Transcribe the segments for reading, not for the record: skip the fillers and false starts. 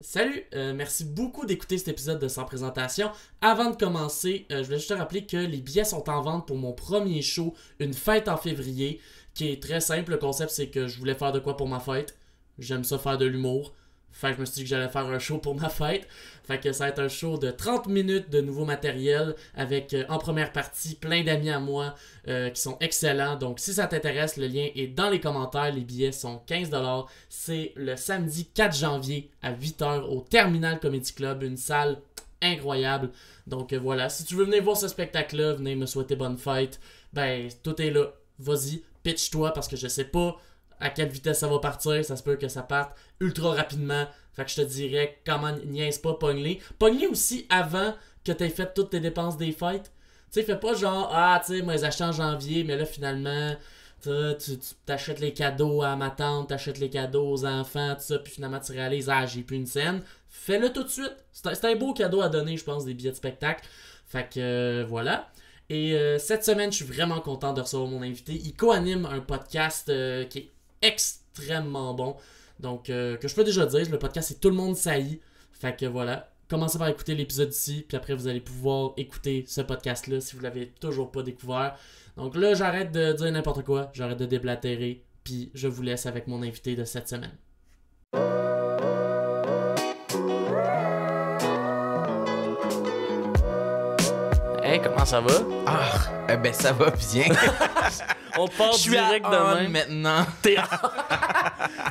Salut, merci beaucoup d'écouter cet épisode de Sans Présentation. Avant de commencer, je voulais juste te rappeler que les billets sont en vente pour mon premier show, Une fête en février, qui est très simple. Le concept, c'est que je voulais faire de quoi pour ma fête. J'aime ça faire de l'humour. Fait que je me suis dit que j'allais faire un show pour ma fête. Fait que ça va être un show de 30 minutes de nouveau matériel avec en première partie plein d'amis à moi qui sont excellents. Donc si ça t'intéresse, le lien est dans les commentaires. Les billets sont 15$. C'est le samedi 4 janvier à 8h au Terminal Comedy Club. Une salle incroyable. Donc voilà, si tu veux venir voir ce spectacle-là, venez me souhaiter bonne fête. Ben, tout est là. Vas-y, pitch-toi parce que je sais pas à quelle vitesse ça va partir, ça se peut que ça parte ultra rapidement. Fait que je te dirais, comment niaise pas, pogne-les. Pogne-les aussi avant que t'aies fait toutes tes dépenses des fêtes. Tu sais, fais pas genre, tu sais, moi, les acheté en janvier, mais là, finalement, tu t'achètes les cadeaux à ma tante, t'achètes les cadeaux aux enfants, tout ça, puis finalement, tu réalises, j'ai plus une scène. Fais-le tout de suite. C'est un beau cadeau à donner, je pense, des billets de spectacle. Fait que, voilà. Et cette semaine, je suis vraiment content de recevoir mon invité. Il co-anime un podcast qui est extrêmement bon. Donc, que je peux déjà dire, le podcast c'est Tout le monde saillit. Fait que voilà, commencez par écouter l'épisode ici, puis après vous allez pouvoir écouter ce podcast-là si vous l'avez toujours pas découvert. Donc là, j'arrête de dire n'importe quoi, j'arrête de déblatérer, puis je vous laisse avec mon invité de cette semaine. Hey, comment ça va? Ben ça va bien. On part Je suis direct à demain. maintenant.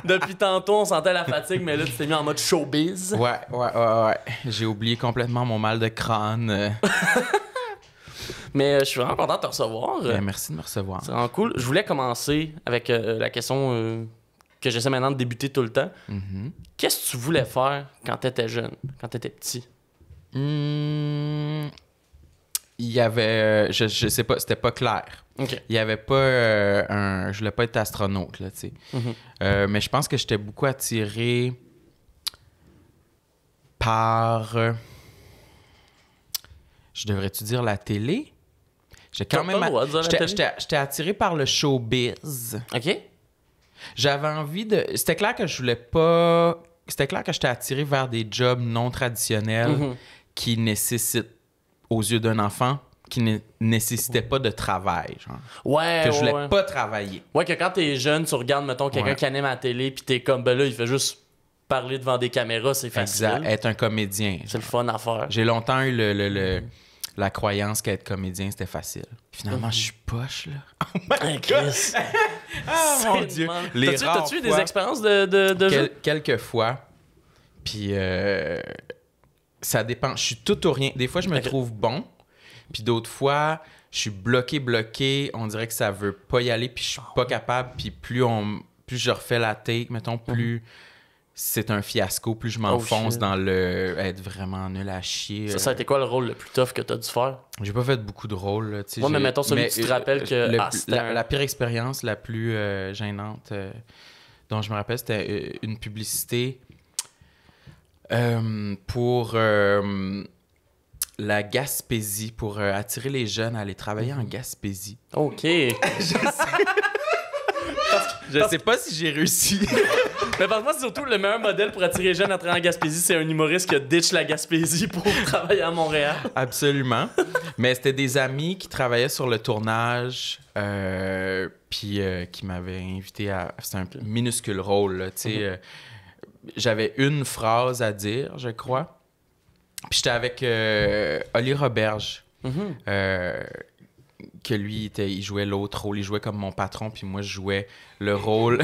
Depuis tantôt, on sentait la fatigue, mais là, tu t'es mis en mode showbiz. Ouais. J'ai oublié complètement mon mal de crâne. Mais je suis vraiment content de te recevoir. Merci de me recevoir. C'est vraiment cool. Je voulais commencer avec la question que j'essaie maintenant de débuter tout le temps. Mm-hmm. Qu'est-ce que tu voulais faire quand t'étais jeune, quand t'étais petit? Il y avait... je sais pas, c'était pas clair. OK. Il y avait pas je voulais pas être astronaute, là, tu sais. Mm-hmm. Mais je pense que j'étais beaucoup attiré par... je devrais-tu dire la télé? J'étais quand T'as pas le droit de dire la télé? J'étais attiré par le showbiz. OK? J'avais envie de... C'était clair que je voulais pas... C'était clair que j'étais attiré vers des jobs non traditionnels Mm-hmm. qui nécessitent, aux yeux d'un enfant, qui ne nécessitaient pas de travail, genre. Ouais, Que je voulais ouais. pas travailler. Ouais, que quand t'es jeune, tu regardes, mettons, quelqu'un Ouais. qui anime à la télé, pis t'es comme, ben là, il fait juste parler devant des caméras, c'est facile. Exact. Être un comédien. C'est le fun à faire. J'ai longtemps eu la croyance qu'être comédien, c'était facile. Finalement, je suis poche, là. Hey, Chris. Mon Dieu. tellement- Les T'as-tu eu des fois- expériences de jeu? Quelques fois. Puis ça dépend. Je suis tout ou rien. Des fois, je me Ok. trouve bon. Puis d'autres fois, je suis bloqué. On dirait que ça veut pas y aller. Puis je suis pas capable. Puis plus je refais la take, mettons, plus c'est un fiasco. Plus je m'enfonce shit. dans le être vraiment nul à chier. Ça a été quoi le rôle le plus tough que t'as dû faire? J'ai pas fait beaucoup de rôles. Là, tu sais, Ouais, mais mettons celui que tu te rappelles que c'était la pire expérience, la plus gênante dont je me rappelle, c'était une publicité pour la Gaspésie, pour attirer les jeunes à aller travailler en Gaspésie. OK. Je sais pas si j'ai réussi. Mais parce que moi, c'est surtout le meilleur modèle pour attirer les jeunes à travailler en Gaspésie, c'est un humoriste qui a ditch la Gaspésie pour travailler à Montréal. Absolument. Mais c'était des amis qui travaillaient sur le tournage, puis qui m'avaient invité à... C'était un minuscule rôle, là, tu sais. J'avais une phrase à dire, je crois. Puis j'étais avec Oli Roberge, que lui, il jouait l'autre rôle. Il jouait comme mon patron, puis moi, je jouais le rôle...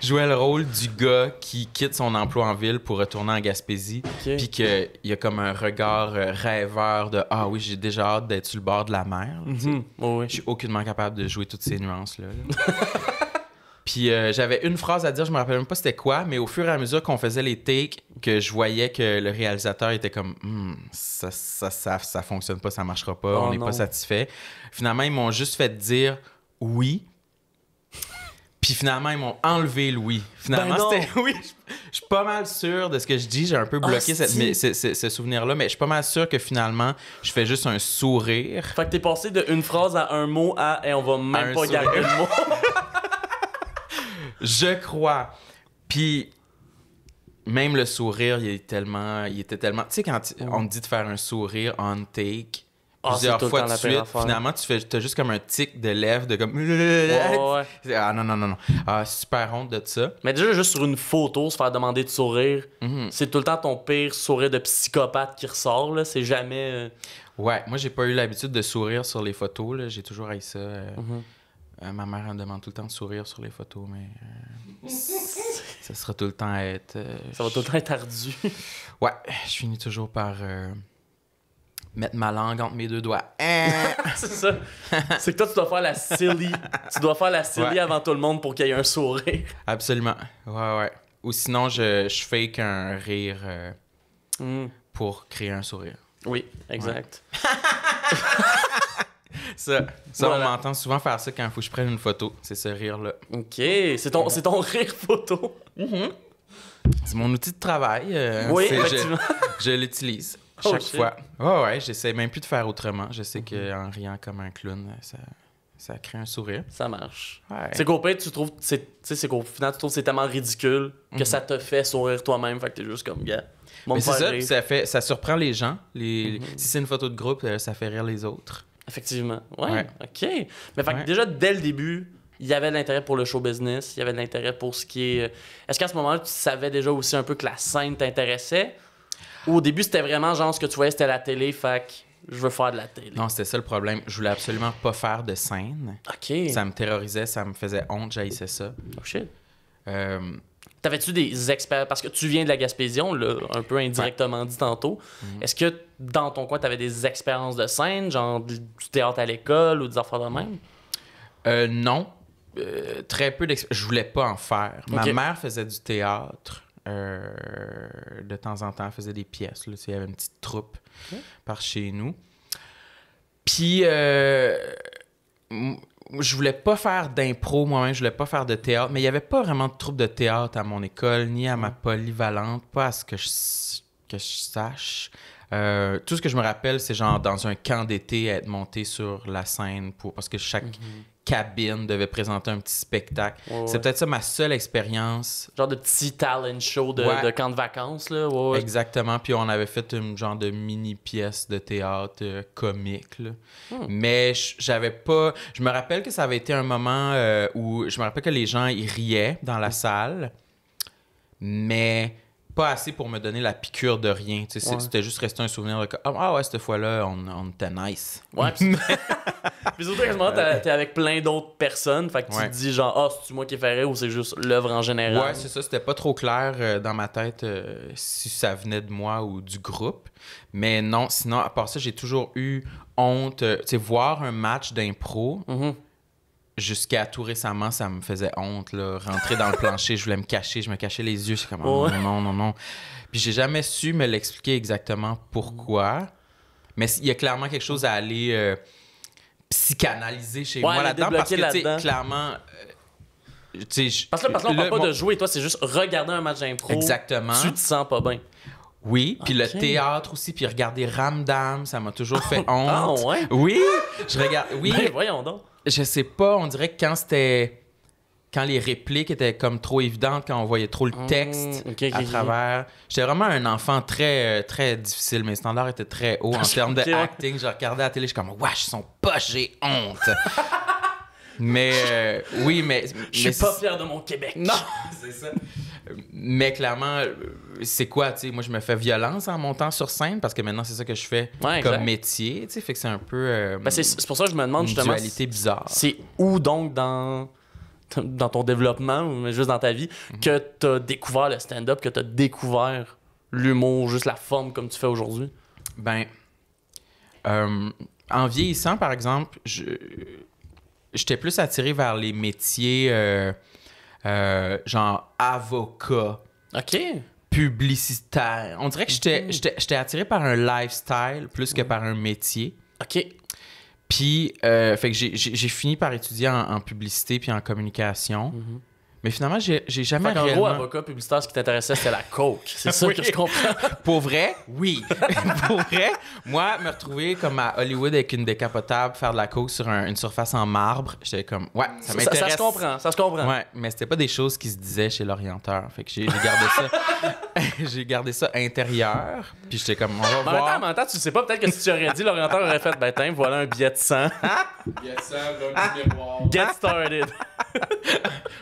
je jouais le rôle du gars qui quitte son emploi en ville pour retourner en Gaspésie. OK. Puis qu'il y a comme un regard rêveur de « Ah oui, j'ai déjà hâte d'être sur le bord de la mer. » Oh, oui. Je suis aucunement capable de jouer toutes ces nuances-là. là. Puis j'avais une phrase à dire, je me rappelle même pas c'était quoi, mais au fur et à mesure qu'on faisait les takes, que je voyais que le réalisateur était comme ça fonctionne pas, ça marchera pas, on n'est pas satisfait. Finalement, ils m'ont juste fait dire oui. Puis finalement, ils m'ont enlevé le oui. Finalement, c'était oui. Je suis pas mal sûr de ce que je dis. J'ai un peu bloqué ce souvenir-là, mais je suis pas mal sûr que finalement, je fais juste un sourire. Fait que t'es passé de une phrase à un mot à on va même Un pas sourire. garder le mot. Je crois. Puis même le sourire, il était tellement... Tu sais, quand on te dit de faire un sourire on take plusieurs fois de suite, finalement, t'as juste comme un tic de lèvres de comme... Ouais. Ah non. Ah, super honte de ça. Mais déjà, juste sur une photo, se faire demander de sourire, c'est tout le temps ton pire sourire de psychopathe qui ressort, là. C'est jamais... Ouais, moi, j'ai pas eu l'habitude de sourire sur les photos, là. J'ai toujours haï ça. Ma mère, elle me demande tout le temps de sourire sur les photos, mais... ça sera tout le temps être... Ça va tout le temps être ardu. Ouais, je finis toujours par... mettre ma langue entre mes deux doigts. C'est ça. C'est que toi, tu dois faire la silly. Tu dois faire la silly avant tout le monde pour qu'il y ait un sourire. Absolument. Ouais. Ou sinon, je fake un rire pour créer un sourire. Oui, exact. Ouais. Ça Voilà. On m'entend souvent faire ça quand il faut que je prenne une photo. C'est ce rire-là. OK. C'est ton rire photo. C'est mon outil de travail. Oui, effectivement. Je l'utilise. Oh, Chaque shit. fois. Ouais, j'essaie même plus de faire autrement. Je sais qu'en riant comme un clown, ça crée un sourire. Ça marche. Ouais. C'est qu'au pire, tu trouves... C'est qu'au final, tu trouves que c'est tellement ridicule que ça te fait sourire toi-même. Fait que t'es juste comme, gars. Mais c'est ça, puis ça surprend les gens. Si c'est une photo de groupe, ça fait rire les autres. Effectivement. Ouais. OK. Mais fait que Ouais. déjà, dès le début, il y avait de l'intérêt pour le show business. Il y avait de l'intérêt pour ce qui est... Est-ce qu'à ce moment-là, tu savais déjà aussi un peu que la scène t'intéressait? Ou au début, c'était vraiment genre ce que tu voyais, c'était la télé, fait que je veux faire de la télé. Non, c'était ça le problème. Je voulais absolument pas faire de scène. OK. Ça me terrorisait, ça me faisait honte, j'haïssais ça. Oh shit. Euh, T'avais-tu des experts... Parce que tu viens de la Gaspésie, on l'a un peu indirectement dit tantôt. Est-ce que dans ton coin, t'avais des expériences de scène, genre du théâtre à l'école ou des affaires de même? non. Très peu d'expérience. Je voulais pas en faire. Ma mère faisait du théâtre. De temps en temps, elle faisait des pièces. Là. Il y avait une petite troupe par chez nous. Puis, je voulais pas faire d'impro moi-même, je voulais pas faire de théâtre, mais il y avait pas vraiment de troupe de théâtre à mon école, ni à ma polyvalente, pas à ce que je sache. Tout ce que je me rappelle, c'est genre dans un camp d'été, être monté sur la scène parce que chaque cabine devait présenter un petit spectacle. Ouais. C'est peut-être ça ma seule expérience. Genre de petit talent show de camp de vacances, là. Ouais. Exactement. Puis on avait fait une genre de mini-pièce de théâtre comique, là. Mais j'avais pas... Je me rappelle que ça avait été un moment où... Je me rappelle que les gens, ils riaient dans la salle, mais pas assez pour me donner la piqûre de rien. Tu sais, c'était juste resté un souvenir de « Ah ouais, cette fois-là, on était nice. » Ouais, puis surtout qu'à ce moment, t'es avec plein d'autres personnes, fait que tu te dis genre, ah, c'est-tu moi qui fait rire ou c'est juste l'œuvre en général? Ouais, c'est ça. C'était pas trop clair dans ma tête si ça venait de moi ou du groupe. Mais non, sinon, à part ça, j'ai toujours eu honte. Tu sais, voir un match d'impro, jusqu'à tout récemment, ça me faisait honte, là. Rentrer dans le plancher, je voulais me cacher, je me cachais les yeux. J'étais comme, oh, non. Puis j'ai jamais su me l'expliquer exactement pourquoi. Mais il y a clairement quelque chose à aller... psychanalyser chez moi là-dedans parce que, tu sais, clairement... Parce que là, on parle pas de jouer, toi, c'est juste regarder un match d'impro. Exactement. Tu te sens pas bien. Oui, puis le théâtre aussi, puis regarder Ramdam, ça m'a toujours fait honte. Ah ouais? Oui, je regarde... Oui, Ben, voyons donc. Je sais pas, on dirait que quand les répliques étaient comme trop évidentes, quand on voyait trop le texte à travers... J'étais vraiment un enfant très, très difficile. Mes standards étaient très hauts en termes de acting. Je regardais à la télé, je suis comme « Wesh, ils sont poches, j'ai honte! » Mais oui, mais... Je suis pas fier de mon Québec. Non, c'est ça. Mais clairement, c'est quoi, tu sais, moi je me fais violence en montant sur scène parce que maintenant c'est ça que je fais comme métier, tu sais, fait que c'est un peu... c'est pour ça que je me demande justement... Une dualité bizarre. C'est où donc dans ton développement, ou juste dans ta vie, que t'as découvert le stand-up, que t'as découvert l'humour, juste la forme comme tu fais aujourd'hui? Ben, en vieillissant, par exemple, j'étais plus attiré vers les métiers genre avocat, publicitaire. On dirait que j'étais attiré par un lifestyle plus que par un métier. OK. Puis, fait que j'ai fini par étudier en publicité puis en communication. Mais finalement, j'ai jamais Fait qu'en réellement... gros, avocat publicitaire, ce qui t'intéressait, c'était la coke. C'est ça Oui. que je comprends. Pour vrai, oui. Pour vrai, moi, me retrouver comme à Hollywood avec une décapotable, faire de la coke sur une surface en marbre, j'étais comme, ouais, ça m'intéresse. Ça se comprend. Ouais, mais c'était pas des choses qui se disaient chez l'orienteur. Fait que j'ai gardé ça. J'ai gardé ça intérieur. Puis j'étais comme, on va voir. En même temps, tu sais pas, peut-être que si tu aurais dit, l'orienteur aurait fait, ben, tiens, voilà un billet de 100. Get started.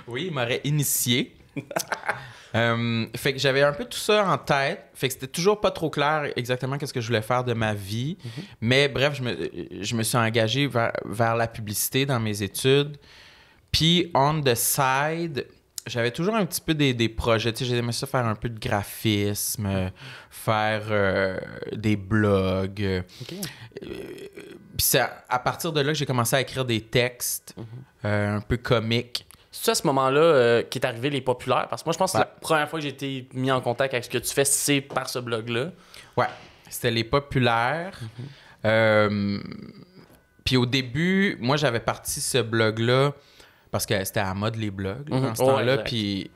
Oui, il m'aurait initié. Fait que j'avais un peu tout ça en tête. Fait que c'était toujours pas trop clair exactement qu'est-ce que je voulais faire de ma vie. Mais bref, je me suis engagé vers la publicité dans mes études. Puis, on the side, j'avais toujours un petit peu des projets. Tu sais, j'aimais ça faire un peu de graphisme, faire des blogs. Puis c'est à partir de là que j'ai commencé à écrire des textes un peu comiques. C'est à ce moment-là qu'est arrivé les populaires? Parce que moi, je pense que la première fois que j'ai été mis en contact avec ce que tu fais, c'est par ce blog-là. Ouais, c'était les populaires. Puis au début, moi, j'avais parti ce blog-là parce que c'était à la mode les blogs dans ce temps-là. Exact. Puis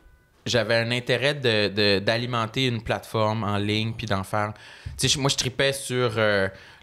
j'avais un intérêt d'alimenter une plateforme en ligne puis d'en faire... Tu sais, moi, je tripais sur...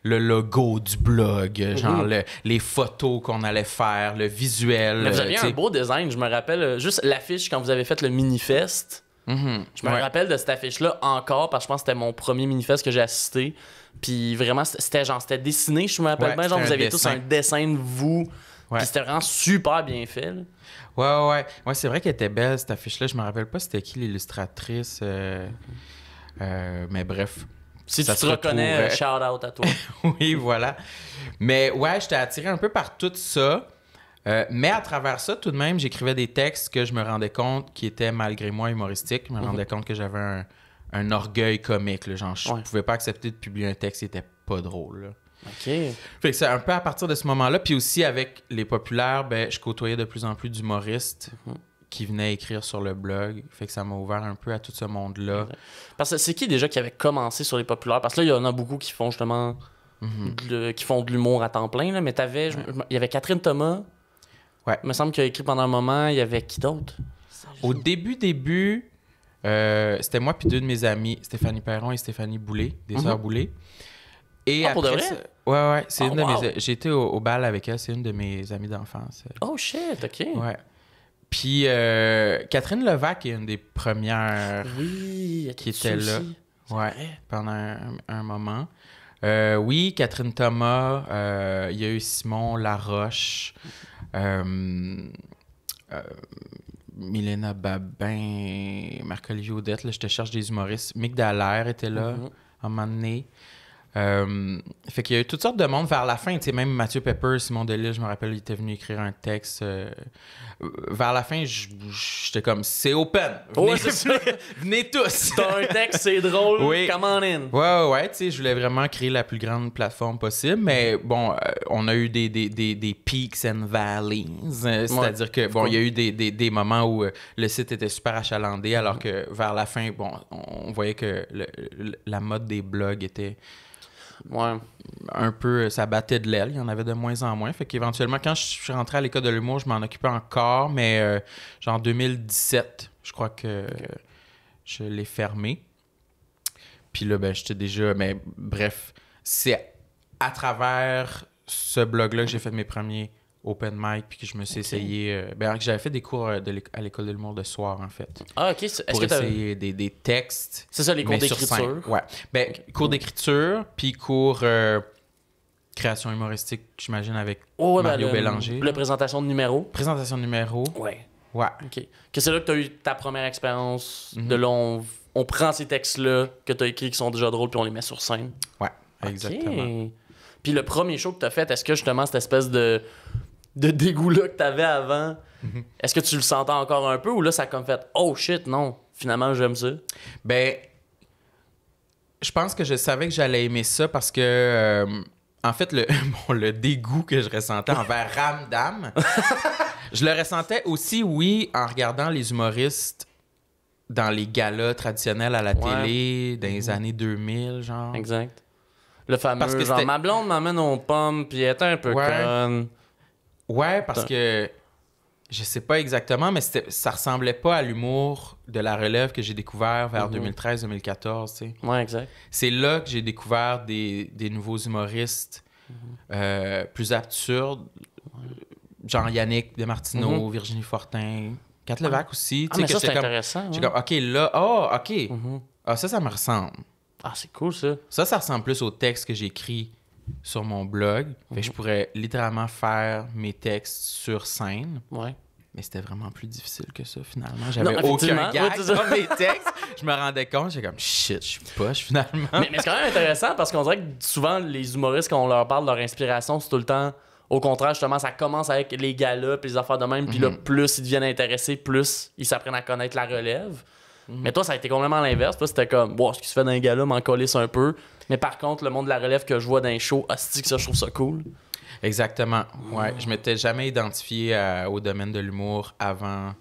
le logo du blog, genre les photos qu'on allait faire, le visuel. Mais vous aviez un beau design, je me rappelle, juste l'affiche quand vous avez fait le Minifest. Je me rappelle de cette affiche-là encore parce que je pense que c'était mon premier Minifest que j'ai assisté. Puis vraiment, c'était dessiné, je me rappelle bien. Genre, vous aviez tous un dessin de vous. Puis c'était vraiment super bien fait. Là. Ouais, c'est vrai qu'elle était belle, cette affiche-là. Je me rappelle pas c'était qui l'illustratrice. Mais bref. Si tu te reconnais, shout-out à toi. Oui, voilà. Mais ouais, j'étais attiré un peu par tout ça. Mais à travers ça, tout de même, j'écrivais des textes que je me rendais compte qui étaient malgré moi humoristiques. Je me rendais compte que j'avais un orgueil comique. Là. Genre, je pouvais pas accepter de publier un texte qui était pas drôle. Là. OK. Fait que c'est un peu à partir de ce moment-là. Puis aussi, avec les populaires, ben, je côtoyais de plus en plus d'humoristes qui venaient écrire sur le blog. Fait que ça m'a ouvert un peu à tout ce monde-là. Parce que c'est qui déjà qui avait commencé sur les populaires? Parce que là, il y en a beaucoup qui font justement qui font de l'humour à temps plein. Là. Mais il y avait Catherine Thomas. Ouais. Il me semble qu'elle a écrit pendant un moment. Il y avait qui d'autre? Au début, c'était moi puis deux de mes amis, Stéphanie Perron et Stéphanie Boulay, des sœurs Boulay. Et pour de vrai? Ouais. C'est une de mes... J'ai été au bal avec elle, c'est une de mes amies d'enfance. Oh shit, OK. Ouais. Puis Catherine Levac est une des premières qui était là. Pendant un moment. Oui, Catherine Thomas, il y a eu Simon Laroche, Milena Babin, Marc-Olivier Audette, là, je te cherche des humoristes. Mick Dallaire était là, à un moment donné. Fait qu'il y a eu toutes sortes de monde vers la fin, tu sais, même Mathieu Pepper, Simon Delisle, je me rappelle, il était venu écrire un texte. Vers la fin, j'étais comme, c'est open. Venez tous. T'as un texte, c'est drôle, come on in. Ouais, tu sais, je voulais vraiment créer la plus grande plateforme possible, mais bon, on a eu des peaks and valleys, c'est-à-dire que, bon, il y a eu des moments où le site était super achalandé, alors que vers la fin, bon, on voyait que la mode des blogs était... un peu, ça battait de l'aile. Il y en avait de moins en moins. Fait qu'éventuellement, quand je suis rentré à l'école de l'humour, je m'en occupais encore, mais genre 2017, je crois que je l'ai fermé. Puis là, ben, j'étais déjà... Mais bref, c'est à travers ce blog-là que j'ai fait mes premiers open mic, puis que je me suis essayé... que j'avais fait des cours à l'école de l'humour de soir, en fait. Ah, OK. Pour essayer des textes. C'est ça, les cours d'écriture? Ouais. Ben, cours d'écriture, puis cours création humoristique, j'imagine, avec Mario Bélanger. La présentation de numéros. Présentation de numéros. Ouais. OK. Que c'est là que tu as eu ta première expérience. De là, on prend ces textes-là que tu as écrits qui sont déjà drôles, puis on les met sur scène. Ouais, exactement. Puis le premier show que tu as fait, est-ce que justement cette espèce de dégoût-là que tu avais avant, est-ce que tu le sentais encore un peu ou là, ça a comme fait « Oh shit, non, finalement, j'aime ça ». Ben, je pense que je savais que j'allais aimer ça parce que, en fait, le dégoût que je ressentais envers Ramdam, je le ressentais aussi, oui, en regardant les humoristes dans les galas traditionnels à la télé dans les années 2000, genre. Exact. Le fameux, parce que genre, ma blonde m'amène aux pommes, puis elle était un peu conne. Ouais, parce que Je sais pas exactement, mais ça ressemblait pas à l'humour de la relève que j'ai découvert vers 2013-2014, tu sais. Ouais, exact. C'est là que j'ai découvert des nouveaux humoristes plus absurdes, genre Yannick Demartino, Virginie Fortin, Kat Levac aussi. Ah, mais que ça, c'est j'étais intéressant. J'étais comme, OK, là, OK. Ah, ça me ressemble. Ah, c'est cool, ça. Ça ressemble plus au texte que j'écris sur mon blog. Fait que je pourrais littéralement faire mes textes sur scène. Ouais. Mais c'était vraiment plus difficile que ça, finalement. J'avais Non, aucun gag ouais, dans mes textes. Je me rendais compte, j'étais comme, shit, je suis poche, finalement. Mais c'est quand même intéressant parce qu'on dirait que souvent, les humoristes, quand on leur parle de leur inspiration, c'est tout le temps... Au contraire, justement, ça commence avec les galas puis les affaires de même. Puis là, plus ils deviennent intéressés, plus ils s'apprennent à connaître la relève. Mais toi, ça a été complètement l'inverse. Toi, c'était comme, wow, ce qui se fait dans les gars-là, m'en colisse un peu. Mais par contre, le monde de la relève que je vois dans les shows, hostie que ça, je trouve ça cool. Exactement. Ouais, je m'étais jamais identifié au domaine de l'humour avant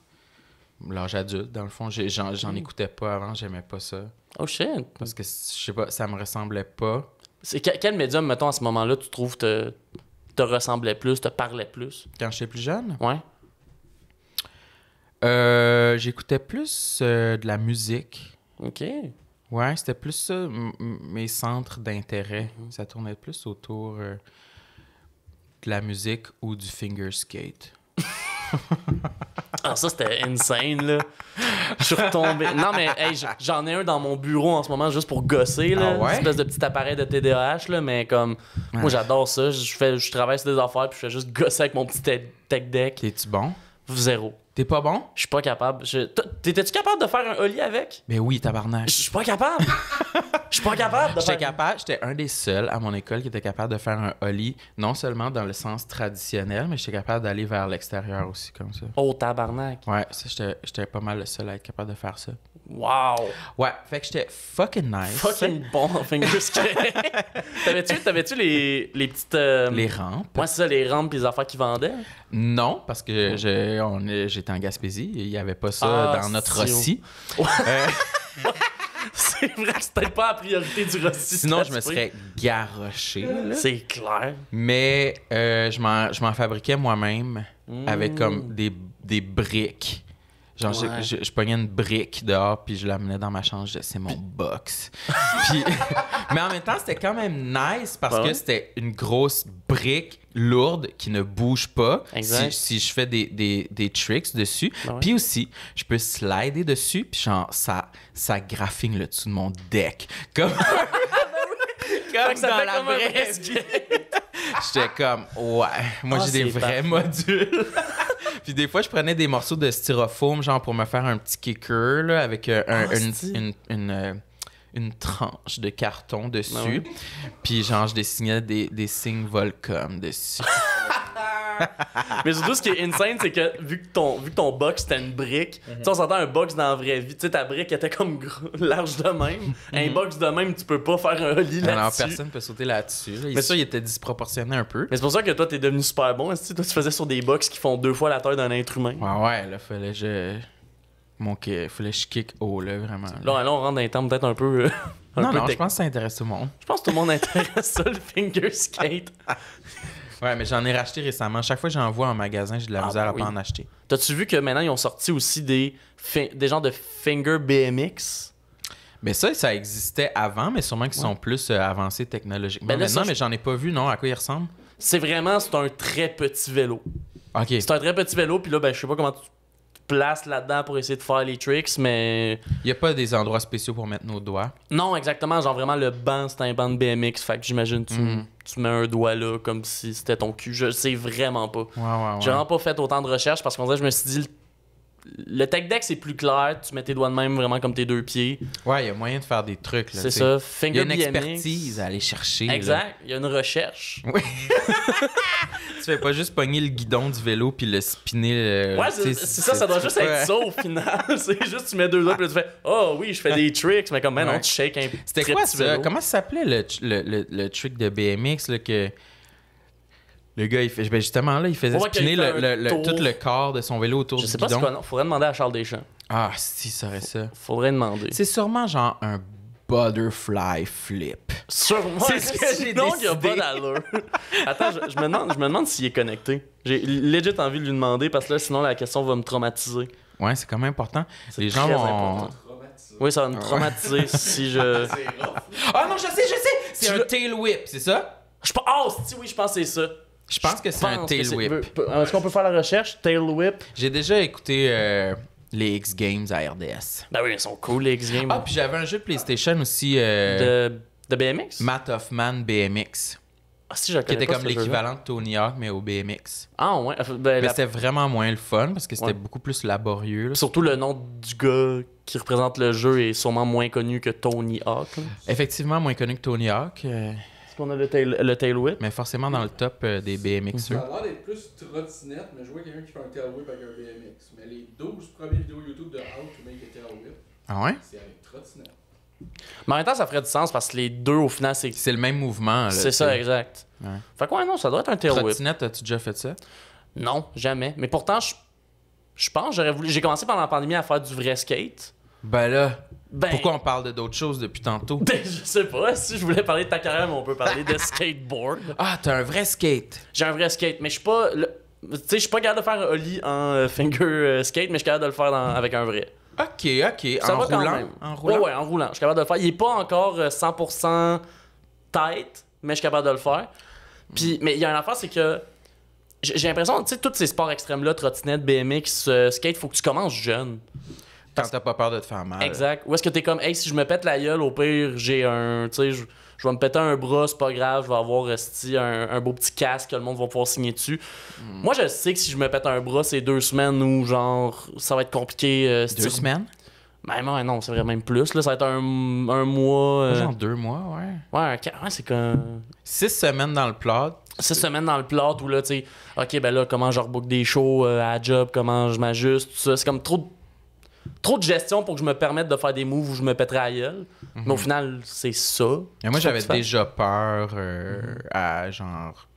l'âge adulte. Dans le fond, j'en écoutais pas avant, j'aimais pas ça. Oh shit. Parce que, je sais pas, ça me ressemblait pas. C'est quel médium, mettons, à ce moment-là, tu trouves te ressemblait plus, te parlait plus? Quand j'étais plus jeune? Ouais. J'écoutais plus de la musique. OK. Ouais, c'était plus ça, mes centres d'intérêt. Ça tournait plus autour de la musique ou du finger skate. Ah, ça, c'était insane, là. Je suis retombé. Non, mais hey, j'en ai un dans mon bureau en ce moment juste pour gosser, là. Ah ouais? Une espèce de petit appareil de TDAH, là, mais comme... Moi, j'adore ça. Je travaille sur des affaires, puis je fais juste gosser avec mon petit tech deck. T'es-tu bon? Zéro. T'es pas bon? Je suis pas capable. T'étais-tu capable de faire un ollie avec? Ben oui, tabarnak. Je suis pas capable. Je suis pas capable de faire... J'étais un des seuls à mon école qui était capable de faire un ollie, non seulement dans le sens traditionnel, mais j'étais capable d'aller vers l'extérieur aussi, comme ça. Oh, tabarnak. Ouais, ça, j'étais pas mal le seul à être capable de faire ça. Wow. Ouais, fait que j'étais fucking nice. Fucking bon en finger skate. T'avais-tu les petites... Les rampes? Ouais, c'est ça, les rampes et les affaires qu'ils vendaient? Non, parce que j'étais en Gaspésie, il y avait pas ça dans notre si, Rossi. C'est vrai que c'était pas la priorité du Rossi. Sinon, je me serais garoché. Là. C'est clair. Mais je m'en fabriquais moi-même avec comme des briques. Genre, Ouais. je pognais une brique dehors, puis je l'amenais dans ma chambre. Je disais, c'est mon box. Puis, mais en même temps, c'était quand même nice parce que c'était une grosse brique lourde qui ne bouge pas si je fais des tricks dessus. Puis aussi, je peux slider dessus, puis genre, ça graphine le dessous de mon deck. Comme dans la vraie vie. J'étais comme, ouais, moi j'ai des vrais modules. Puis des fois, je prenais des morceaux de styrofoam, genre pour me faire un petit kicker, là, avec une tranche de carton dessus. Puis genre, je dessinais des signes Volcom dessus. Mais surtout, ce qui est insane, c'est que vu que ton box c'était une brique, tu sais, on s'entend un box dans la vraie vie. Tu sais, ta brique était comme large de même. Un box de même, tu peux pas faire un lit là-dessus. Alors, personne peut sauter là-dessus. Là. Mais ça, il était disproportionné un peu. Mais c'est pour ça que toi, t'es devenu super bon. Toi, tu faisais sur des box qui font 2 fois la taille d'un être humain. Ouais, là, fallait que je kick haut, là, vraiment. Là, on rentre dans les temps peut-être un peu. Non, je pense que ça intéresse tout le monde. Je pense que tout le monde intéresse ça, le finger skate. Ouais, mais j'en ai racheté récemment. Chaque fois que j'en vois en magasin, j'ai de la misère à pas en acheter. T'as-tu vu que maintenant, ils ont sorti aussi des genres de finger BMX? Mais ça existait avant, mais sûrement qu'ils sont plus avancés technologiquement. Ben là, maintenant, mais j'en ai pas vu, non? À quoi ils ressemblent? C'est un très petit vélo. OK. C'est un très petit vélo, puis là, ben, je sais pas comment tu te places là-dedans pour essayer de faire les tricks, mais... Il y a pas des endroits spéciaux pour mettre nos doigts? Non, exactement. Genre vraiment, le banc, c'est un banc de BMX. Fait que j'imagine tu mets un doigt là comme si c'était ton cul. Je sais vraiment pas. Ouais. J'ai vraiment pas fait autant de recherches parce qu'on dirait, je me suis dit, le tech deck, c'est plus clair. Tu mets tes doigts de même vraiment comme tes 2 pieds. Ouais, il y a moyen de faire des trucs. C'est ça. Il y a une BMX. expertise à aller chercher. Exact. Il y a une recherche. Oui. Tu fais pas juste pogner le guidon du vélo puis le spinner. Ouais, c'est ça doit juste être ça au final. C'est juste tu mets 2 doigts puis là, tu fais oh oui, je fais des tricks, mais comme non, tu shakes un C'était très quoi petit ça? vélo. Comment ça s'appelait le trick de BMX là, que le gars il fait justement là, il faisait spinner tout le corps de son vélo autour du guidon. Je sais pas ce faudrait demander à Charles Deschamps. Ah, si ça serait ça. Faudrait demander. C'est sûrement genre un butterfly flip. Sûrement. C'est ce que j'ai Sinon, il y a décidé. pas d'allure. Attends, je me demande s'il est connecté. J'ai legit envie de lui demander parce que là, sinon, la question va me traumatiser. Ouais, c'est quand même important. C'est Les gens très vont... important. Oui, ça va me traumatiser si je... Ah non, je sais! C'est Tu un l'as- tail whip, c'est ça? Oui, je pense que c'est ça. Je pense que c'est un tail whip. Est-ce qu'on peut faire la recherche? Tail whip? J'ai déjà écouté les X Games à RDS. Ben oui, ils sont cool, les X-Games. Ah, puis j'avais un jeu de PlayStation aussi, De BMX? Matt Hoffman BMX, Ah, si, je le qui connais était pas, comme ce jeu-là. l'équivalent de Tony Hawk, mais au BMX. Ah, ouais. Mais c'était vraiment moins le fun parce que c'était Ouais. beaucoup plus laborieux. là. Surtout le nom du gars qui représente le jeu est sûrement moins connu que Tony Hawk. là. Effectivement, moins connu que Tony Hawk, Est-ce qu'on a le tail whip? mais forcément dans le top des BMXeux. Ça a l'air d'être plus trottinette, mais je vois quelqu'un qui fait un tail whip avec un BMX. Mais les 12 premières vidéos YouTube de How to Make a Tail Whip, Ah ouais? c'est avec trottinette. Mais en même temps, ça ferait du sens parce que les deux, au final, c'est C'est le même mouvement. là, c'est tu ça, sais. exact. Ouais. Fait que ouais, non, ça doit être un tail whip. Trottinette, as-tu déjà fait ça? Non, jamais. Mais pourtant, je pense, j'aurais voulu. J'ai commencé pendant la pandémie à faire du vrai skate. Ben là, Ben, pourquoi on parle d'autres choses depuis tantôt? ben, je sais pas. Si je voulais parler de ta carrière, mais on peut parler de skateboard. Ah, t'as un vrai skate! J'ai un vrai skate, mais je suis pas. Tu sais, je suis pas capable de faire un ollie en finger skate, mais je suis capable de le faire avec un vrai. Ok. Ça En va quand roulant? même. En roulant? Ouais, en roulant. Je suis capable de le faire. Il est pas encore 100% tight, mais je suis capable de le faire. Puis, mais il y a une affaire, c'est que j'ai l'impression, tu sais, tous ces sports extrêmes-là, trottinette, BMX, skate, faut que tu commences jeune. Quand t'as pas peur de te faire mal. Exact. Ou est-ce que t'es comme, hey, si je me pète la gueule, au pire, j'ai un. Tu sais, je vais me péter un bras, c'est pas grave, je vais avoir un beau petit casque que le monde va pouvoir signer dessus. Moi, je sais que si je me pète un bras, c'est 2 semaines où, genre, ça va être compliqué. 2 semaines? Ben non, c'est vrai, même plus. Là, ça va être un mois. Genre 2 mois, ouais. Ouais, c'est comme. 6 semaines dans le plat. 6 semaines dans le plot où là, tu sais, ok, ben là, comment je rebook des shows à la job, comment je m'ajuste, tout ça. C'est comme trop de gestion pour que je me permette de faire des moves où je me pèterais à la gueule. Mais au final, c'est ça. Et moi, j'avais C'est ça que tu déjà peur à genre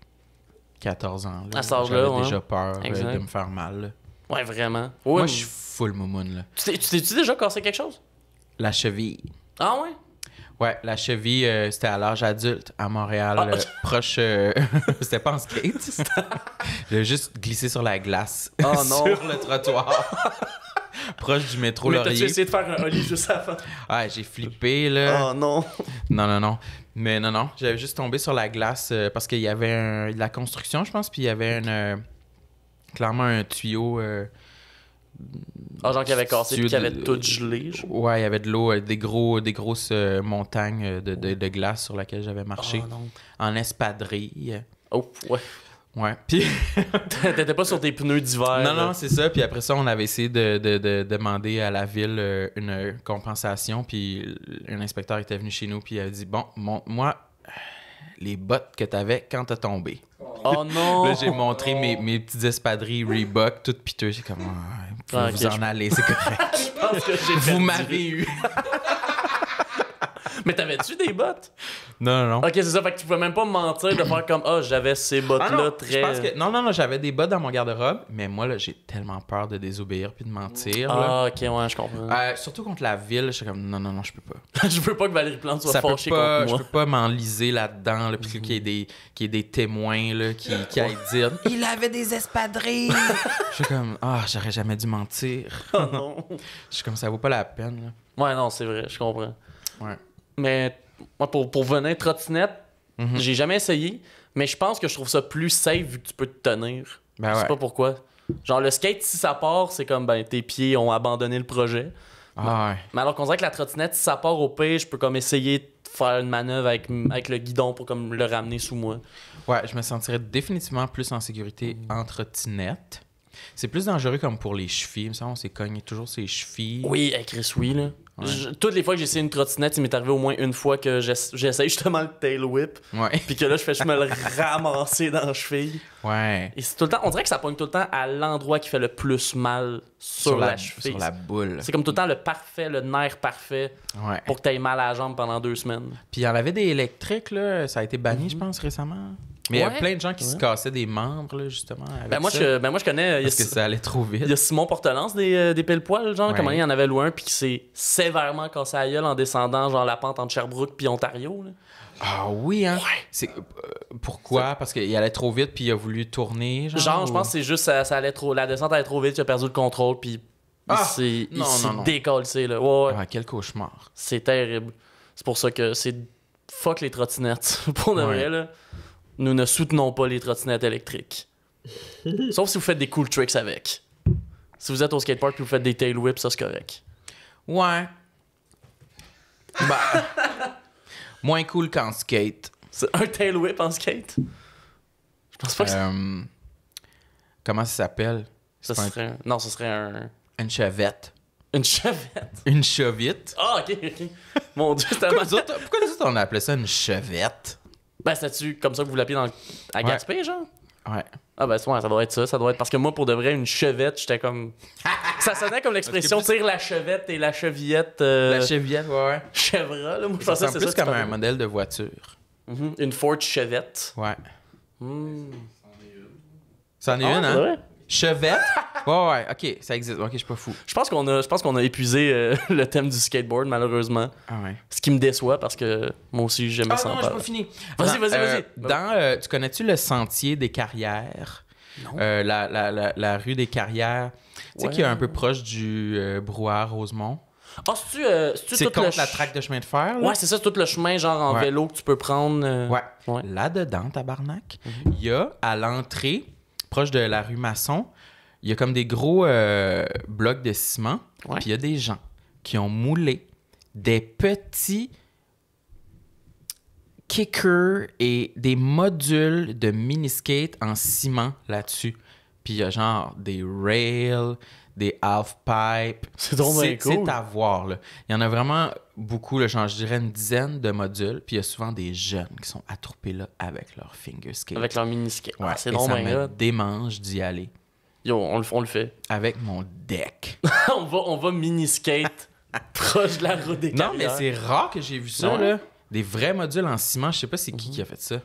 14 ans. Là. À cet âge-là, J'avais ouais. déjà peur Exact. de me faire mal. là. Ouais, vraiment. Moi, Ouais, je suis full moumoune. Là. tu t'es-tu déjà cassé quelque chose? La cheville. Ah ouais? Ouais, la cheville, c'était à l'âge adulte à Montréal, Ah, ok. proche. C'était pas en skate. J'avais juste glissé sur la glace. Oh non. Sur le trottoir. Proche du métro Mais t'as-tu Laurier. essayé de faire un ollie juste avant? Ouais, j'ai flippé, là. Oh non. Non. Mais non. J'avais juste tombé sur la glace parce qu'il y avait de la construction, je pense, puis il y avait clairement un tuyau. Ah, genre qui avait cassé tuyau et qui avait de- tout gelé. genre. Ouais, il y avait de l'eau, des grosses montagnes de glace sur laquelle j'avais marché Oh non. en espadrille. Oh, ouais. Ouais. Puis T'étais pas sur tes pneus d'hiver. non, là. non, c'est ça. Puis après ça, on avait essayé de demander à la ville une compensation. Puis un inspecteur était venu chez nous. Puis il a dit bon, montre-moi les bottes que t'avais quand t'as tombé. Oh non. Là, j'ai montré mes petites espadrilles Reebok, toutes piteuses. J'ai comme vous pouvez Ah, ok, vous en aller, c'est correct. Je pense que j'ai Vous perdu. m'avez eu. Mais t'avais-tu des bottes? Non. Ok, c'est ça. Fait que tu pouvais même pas me mentir de faire comme, j'avais ces Ah bottes-là non, très. je pense que... non, j'avais des bottes dans mon garde-robe, mais moi, là, j'ai tellement peur de désobéir puis de mentir. Là. Ah, ok, ouais, je comprends. Surtout contre la ville, je suis comme non, je peux pas. Je veux pas que Valérie Plante soit Ça peut fâchée pas, contre je moi. peux pas m'enliser là-dedans, là, puis qu'il y ait des témoins là, qui aillent dire il avait des espadrilles. Je suis comme j'aurais jamais dû mentir. Oh non. Je suis comme ça vaut pas la peine. Là. Ouais, non, c'est vrai, je comprends. Ouais. Mais moi, pour venir trottinette, j'ai jamais essayé, mais je pense que je trouve ça plus safe vu que tu peux te tenir. Ben Je sais ouais. pas pourquoi. Genre, le skate, si ça part, c'est comme, ben, tes pieds ont abandonné le projet. Ah ouais. Mais alors qu'on dirait que la trottinette, si ça part au pire, je peux comme essayer de faire une manœuvre avec le guidon pour comme le ramener sous moi. Ouais, je me sentirais définitivement plus en sécurité en trottinette. C'est plus dangereux comme pour les chevilles. Il me semble on s'est cogné toujours ses chevilles. Oui, avec Chris, oui, là. Ouais. Toutes les fois que j'ai essayé une trottinette, il m'est arrivé au moins une fois que j'essaye justement le tail whip, Ouais. puis que là, je me le ramasser dans la cheville. Ouais. Et c'est tout le temps, on dirait que ça pogne tout le temps à l'endroit qui fait le plus mal sur la cheville. Sur la boule. C'est comme tout le temps le nerf parfait Ouais. pour que t'aies mal à la jambe pendant 2 semaines. Puis il y en avait des électriques, là. Ça a été banni, je pense, récemment. Mais il y a Ouais. plein de gens qui se Ouais. cassaient des membres, là, justement. Avec Ben moi, ça, je connais. parce que ça allait trop vite. Il y a Simon Portelance des pile-poils, genre, Ouais. comment il en avait loué un, puis qui s'est sévèrement cassé la gueule en descendant, genre, la pente entre Sherbrooke puis Ontario. Là. Ah oui, hein? C'est, pourquoi? Parce qu'il allait trop vite puis il a voulu tourner, Genre, je ou- pense que c'est juste, ça allait trop, la descente allait trop vite, il a perdu le contrôle, puis Ah! il Non, s'est non, non. décalcé, là. Ouais, ouais. Ah, quel cauchemar. C'est terrible. C'est pour ça que c'est fuck les trottinettes. Pour de Ouais. vrai, là. Nous ne soutenons pas les trottinettes électriques. Sauf si vous faites des cool tricks avec. Si vous êtes au skatepark et vous faites des tail whips, ça c'est correct. Ouais. Bah. Moins cool qu'en skate. C'est un tail whip en skate? Je pense pas que Comment ça s'appelle? ça c'est pas un- serait non, ce serait Une chevette. une chevette. Une chevette. Ah, ok. Mon Dieu, c'est tellement... Pourquoi nous autres, on appelait ça une chevette? Ben, c'est-tu comme ça que vous l'appelez à Gaspé, genre? Ouais. Ah ben ouais, ça doit être ça. Ça doit être... Parce que moi, pour de vrai, une chevette, j'étais comme... Ça sonnait comme l'expression Parce que tire la chevette et la chevillette La chevette, ouais. chèvre, là. Moi, je Ça pensais que ressemble c'est plus ça que comme tu un parlais. modèle de voiture. Mhm. Une Ford chevette. Ouais. Hmm. C'en est Ah, une, c'est hein? vrai? Chevette? Ouais, ok, ça existe. Ok, je suis pas fou. Je pense qu'on a épuisé le thème du skateboard, malheureusement. Ah ouais. Ce qui me déçoit parce que moi aussi, j'aimais ça en j'ai parler. pas fini. Vas-y, Dans- vas-y. Tu connais-tu le sentier des Carrières? Non. La rue des Carrières. Tu sais, Ouais. qui est un peu proche du Brouhaha Rosemont. Ah, c'est-tu C'est tout contre le la traque de chemin de fer, là? Ouais, c'est ça, c'est tout le chemin, genre en Ouais. vélo que tu peux prendre. Ouais. Ouais. Là-dedans, tabarnak, il y a à l'entrée, proche de la rue Masson, il y a comme des gros blocs de ciment. Ouais. Puis il y a des gens qui ont moulé des petits kickers et des modules de mini-skate en ciment là-dessus. Puis il y a genre des rails, des half-pipes. C'est donc bien cool. C'est à voir, là. Il y en a vraiment beaucoup, là, genre, je dirais une dizaine de modules. Puis il y a souvent des jeunes qui sont attroupés là avec leur finger skate. Avec leur mini-skate. Ouais, Ah, c'est et donc ça bien me hot. démange d'y aller. Yo, on le fait. Avec mon deck. on va mini-skate proche de la route des Non, mais Carrières. c'est rare que j'ai vu ça, Non. là. Des vrais modules en ciment. Je sais pas c'est qui a fait ça.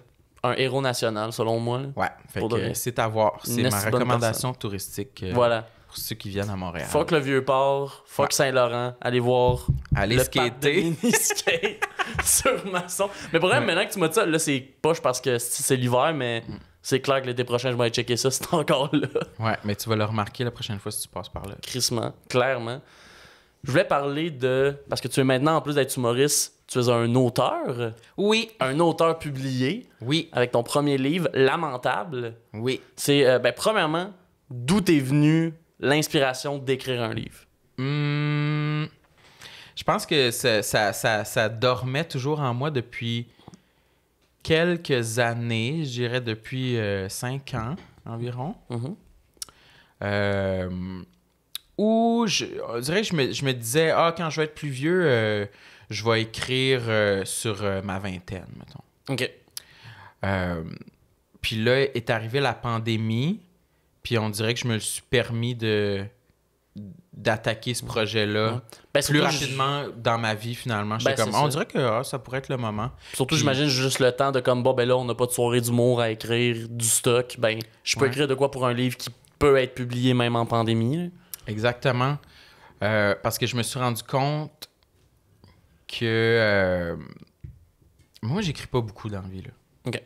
Un héros national, selon moi. là. Ouais, fait Pour de vrai. que c'est à voir. C'est Une ma esti bonne recommandation touristique Voilà. pour ceux qui viennent à Montréal. Fuck le Vieux-Port, fuck Ouais. Saint-Laurent, allez voir Allez le parc de skater. mini-skate sur Masson. Mais pour vrai, Ouais. maintenant que tu m'as dit ça, là, c'est poche parce que c'est l'hiver, mais c'est clair que l'été prochain, je vais aller checker ça, c'est encore là. Ouais, mais tu vas le remarquer la prochaine fois si tu passes par là. Crissement, clairement. Je voulais parler de... Parce que tu es maintenant, en plus d'être humoriste, tu es un Oui. auteur publié, Oui. avec ton premier livre, Lamentable. Oui. C'est, premièrement, d'où t'es venu l'inspiration d'écrire un livre? Je pense que ça dormait toujours en moi depuis quelques années, je dirais depuis 5 ans environ. Mhm. Où on dirait que je me disais, quand je vais être plus vieux, je vais écrire sur ma vingtaine, mettons. OK. Puis là est arrivée la pandémie, puis on dirait que je me suis permis d'attaquer ce projet-là Ben, plus surtout, rapidement dans ma vie, finalement. J'étais Ben, comme, c'est on ça. dirait que ça pourrait être le moment. Surtout, Puis- j'imagine juste le temps de comme, bon, ben là, on n'a pas de soirée d'humour à écrire, du stock. Ben, je peux Ouais. écrire de quoi pour un livre qui peut être publié même en pandémie. Là. Exactement. Parce que je me suis rendu compte que moi, j'écris pas beaucoup dans la vie, là. OK.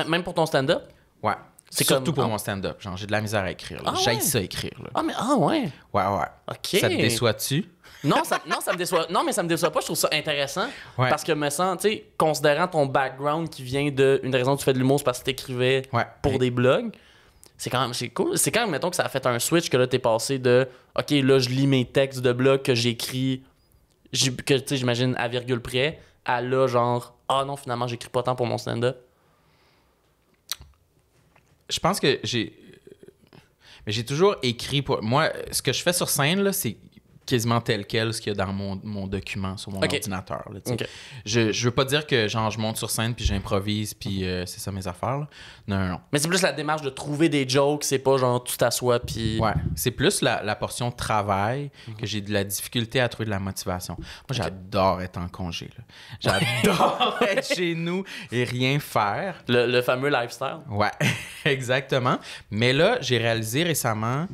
Même pour ton stand-up? Ouais. C'est Surtout comme- pour ah. mon stand-up. Genre, j'ai de la misère à écrire. Là. Ah J'haïs ouais? ça écrire. Là. Ah, mais ouais. Ouais, ouais. OK. Ça te déçoit-tu? Non, ça me déçoit. Non, mais ça me déçoit pas. Je trouve ça intéressant. Ouais. Parce que me sens, tu sais, considérant ton background qui vient de une raison que tu fais de l'humour, c'est parce que t'écrivais Ouais. pour des blogs. C'est cool. C'est quand même, mettons, que ça a fait un switch que là, t'es passé de OK, là, je lis mes textes de blog que j'écris, que, tu sais, j'imagine à virgule près, à là, genre, ah non, finalement, j'écris pas tant pour mon stand-up. Je pense que j'ai toujours écrit pour. Moi, ce que je fais sur scène, là, c'est quasiment tel quel ce qu'il y a dans mon document sur mon ordinateur. Là, OK. Je veux pas dire que genre je monte sur scène puis j'improvise puis c'est ça mes affaires. Là. Non. Mais c'est plus la démarche de trouver des jokes, c'est pas genre tu t'assois puis... Ouais, c'est plus la portion travail que j'ai de la difficulté à trouver de la motivation. Moi, j'adore être en congé. Là. J'adore être chez nous et rien faire. Le fameux lifestyle. Ouais, exactement. Mais là, j'ai réalisé récemment...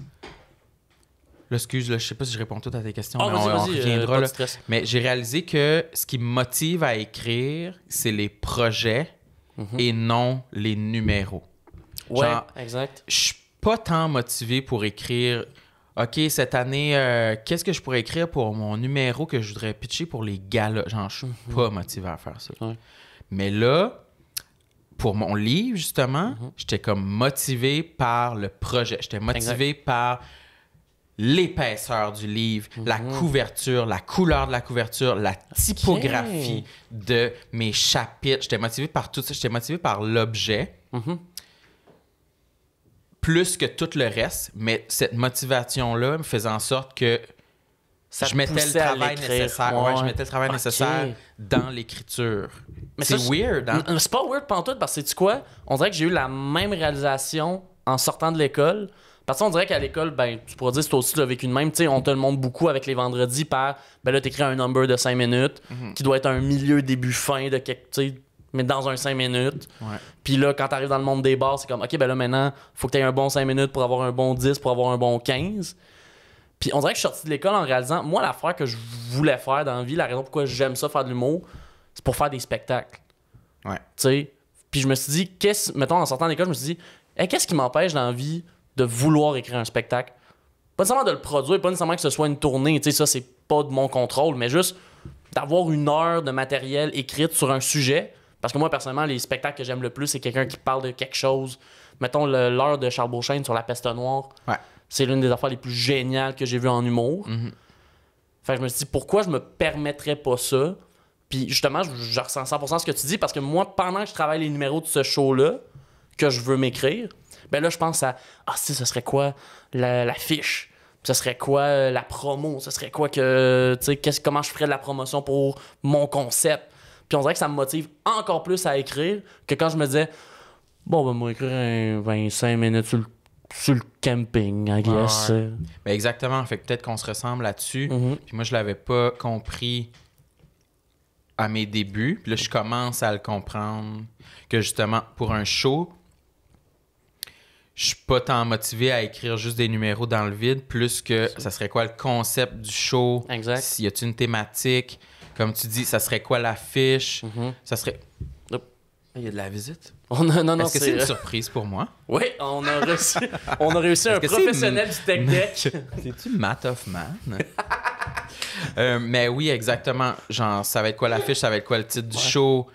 Là, excuse, là, je sais pas si je réponds tout à tes questions, mais on reviendra. pas de Là. stress. Mais j'ai réalisé que ce qui me motive à écrire, c'est les projets et non les numéros. Ouais, Genre, exact. je suis pas tant motivé pour écrire. OK, cette année, qu'est-ce que je pourrais écrire pour mon numéro que je voudrais pitcher pour les galas? Genre, je suis pas motivé à faire ça. Ouais. Mais là, pour mon livre, justement, j'étais comme motivé par le projet. J'étais motivé par l'épaisseur du livre, la couverture, la couleur de la couverture, la typographie de mes chapitres. J'étais motivé par tout ça. J'étais motivé par l'objet. Plus que tout le reste, mais cette motivation-là me faisait en sorte que je mettais le travail nécessaire. Ouais, je mettais le travail nécessaire dans l'écriture. Mais c'est weird, hein? C'est pas weird pantoute parce que sais-tu quoi? On dirait que j'ai eu la même réalisation en sortant de l'école. Parce qu'on dirait qu'à l'école, ben, tu pourrais dire que c'est aussi avec une même. Tu sais, on te le montre beaucoup avec les vendredis par, ben là, t'écris un number de 5 minutes qui doit être un milieu, début, fin de quelque, tu sais, mais dans un 5 minutes. Ouais. Puis là, quand t'arrives dans le monde des bars, c'est comme, OK, ben là, maintenant, faut que t'aies un bon 5 minutes pour avoir un bon 10, pour avoir un bon 15. Puis on dirait que je suis sorti de l'école en réalisant, moi, l'affaire que je voulais faire dans la vie, la raison pourquoi j'aime ça faire de l'humour, c'est pour faire des spectacles. Ouais. Tu sais. Puis je me suis dit, mettons, en sortant de l'école, je me suis dit, hey, qu'est-ce qui m'empêche dans la vie de vouloir écrire un spectacle? Pas nécessairement de le produire, pas nécessairement que ce soit une tournée, tu sais, ça, c'est pas de mon contrôle, mais juste d'avoir une heure de matériel écrite sur un sujet. Parce que moi, personnellement, les spectacles que j'aime le plus, c'est quelqu'un qui parle de quelque chose. Mettons, l'heure de Charles Beauchesne sur la peste noire. Ouais. C'est l'une des affaires les plus géniales que j'ai vues en humour. Fait que je me suis dit, pourquoi je me permettrais pas ça? Puis justement, je ressens 100% ce que tu dis, parce que moi, pendant que je travaille les numéros de ce show-là, que je veux m'écrire, ben là, je pense à, si, ce serait quoi la fiche? Ce serait quoi la promo? Ce serait quoi que, tu sais, comment je ferais de la promotion pour mon concept? Puis on dirait que ça me motive encore plus à écrire que quand je me disais, bon, ben, moi, écrire un 25 minutes sur le camping, I guess. Ouais. Ben exactement. Fait que peut-être qu'on se ressemble là-dessus. Puis moi, je l'avais pas compris à mes débuts. Puis là, je commence à le comprendre que justement, pour un show, je suis pas tant motivé à écrire juste des numéros dans le vide, plus que ça serait quoi le concept du show? Exact. S'il y a une thématique? Comme tu dis, ça serait quoi l'affiche? Ça serait... Il y a de la visite? Non, Est-ce que c'est une surprise pour moi? Oui, on a réussi un professionnel du tech deck. C'est-tu Matt Hoffman? Mais oui, exactement. Genre, ça va être quoi l'affiche? Ça va être quoi le titre du show?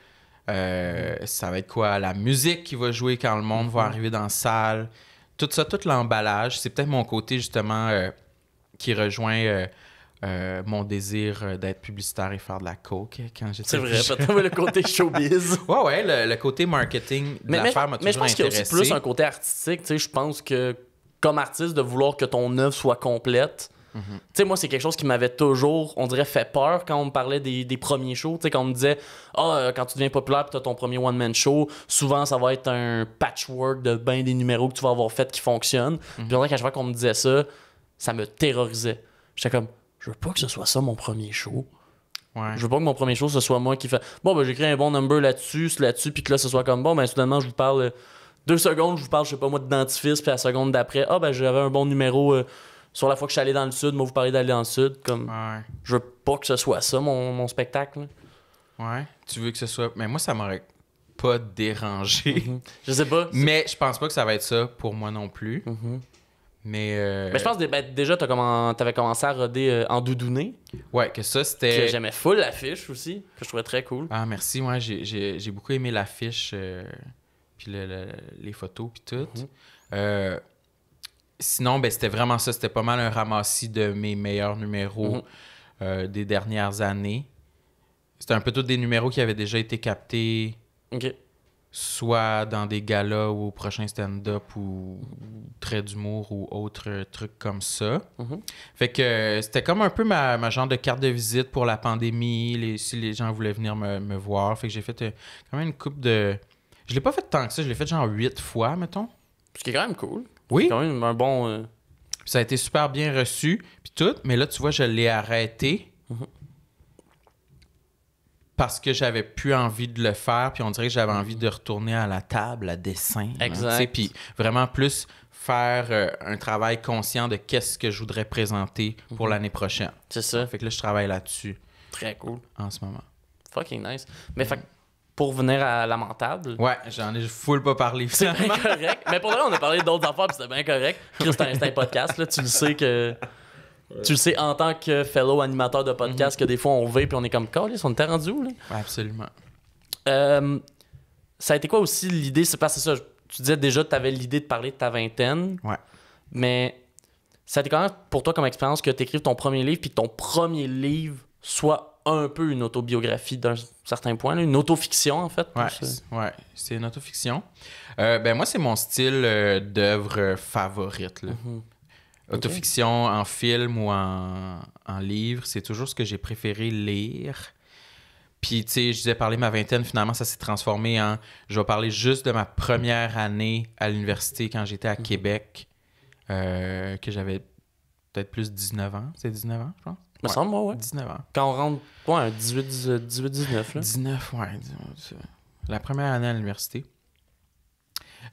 Ça va être quoi la musique qui va jouer quand le monde va arriver dans la salle? Tout ça, tout l'emballage. C'est peut-être mon côté, justement, qui rejoint... mon désir d'être publicitaire et faire de la coke quand j'étais C'est vrai, peut-être le côté showbiz. Ouais, le côté marketing de l'affaire m'a toujours intéressé. Mais je pense qu'il y a aussi plus un côté artistique. Tu sais, je pense que comme artiste, de vouloir que ton œuvre soit complète, tu sais, moi, c'est quelque chose qui m'avait toujours, on dirait, fait peur quand on me parlait des premiers shows. Tu sais, quand on me disait, quand tu deviens populaire et tu as ton premier one-man show, souvent, ça va être un patchwork de ben des numéros que tu vas avoir fait qui fonctionnent. Puis on dirait qu'à chaque fois qu'on me disait ça, ça me terrorisait. J'étais comme, je veux pas que ce soit ça mon premier show. Ouais. Je veux pas que mon premier show, ce soit moi qui fait, bon, ben, j'écris un bon number là-dessus, puis que là, ce soit comme, bon, ben, soudainement, je vous parle 2 secondes, je vous parle, je sais pas moi, de dentifrice, puis la seconde d'après, ben, j'avais un bon numéro sur la fois que je suis allé dans le sud, moi, vous parlez d'aller dans le sud. Comme, je veux pas que ce soit ça, mon spectacle. Ouais. Tu veux que ce soit. Mais moi, ça m'aurait pas dérangé. Je sais pas. Mais je pense pas que ça va être ça pour moi non plus. Mais je pense que déjà, t'avais commencé à roder en doudouné. Ouais, que ça, c'était. Que j'aimais full l'affiche aussi, que je trouvais très cool. Ah, merci. Ouais, j'ai beaucoup aimé l'affiche, puis les photos, puis tout. Sinon, ben, c'était vraiment ça. C'était pas mal un ramassis de mes meilleurs numéros des dernières années. C'était un peu tous des numéros qui avaient déjà été captés soit dans des galas ou au prochain stand-up ou trait d'humour ou autre truc comme ça. Fait que c'était comme un peu ma genre de carte de visite pour la pandémie, si les gens voulaient venir me voir. Fait que j'ai fait quand même une couple de... Je l'ai pas fait tant que ça, je l'ai fait genre 8 fois, mettons. Ce qui est quand même cool. Oui. C'est quand même un bon... Ça a été super bien reçu, puis tout. Mais là, tu vois, je l'ai arrêté parce que j'avais plus envie de le faire, puis on dirait que j'avais envie de retourner à la table à dessin. Exact. Puis vraiment plus faire un travail conscient de qu'est-ce que je voudrais présenter pour l'année prochaine. C'est ça. Fait que là, je travaille là-dessus Très cool. en ce moment. Fucking nice. Mais fait que pour venir à Lamentable... Ouais, j'en ai full pas parlé. C'est bien correct. Mais pour le moment, on a parlé d'autres affaires, puis c'était bien correct. Chris, c'est un podcast, là. Tu le sais que... Tu le sais en tant que fellow animateur de podcast que des fois, on veut puis on est comme... Câlisse, on était rendu où, là? Ouais, absolument. Ça a été quoi aussi l'idée? C'est parce que ça, tu disais déjà que tu avais l'idée de parler de ta vingtaine. Ouais. Mais ça a été quand même pour toi comme expérience que tu écrives ton premier livre puis que ton premier livre soit un peu une autobiographie d'un certain point, là, une autofiction en fait. Ouais, c'est une autofiction. Ben moi, c'est mon style d'œuvre favorite. Là. Autofiction en film ou en livre, c'est toujours ce que j'ai préféré lire. Puis, tu sais, je disais parler de ma vingtaine, finalement, ça s'est transformé en... Je vais parler juste de ma première année à l'université quand j'étais à Québec, que j'avais peut-être plus 19 ans. C'est 19 ans, je pense? Me semble, moi, ouais. 19 ans. Quand on rentre, ouais, 18-19, là. 19, ouais. La première année à l'université.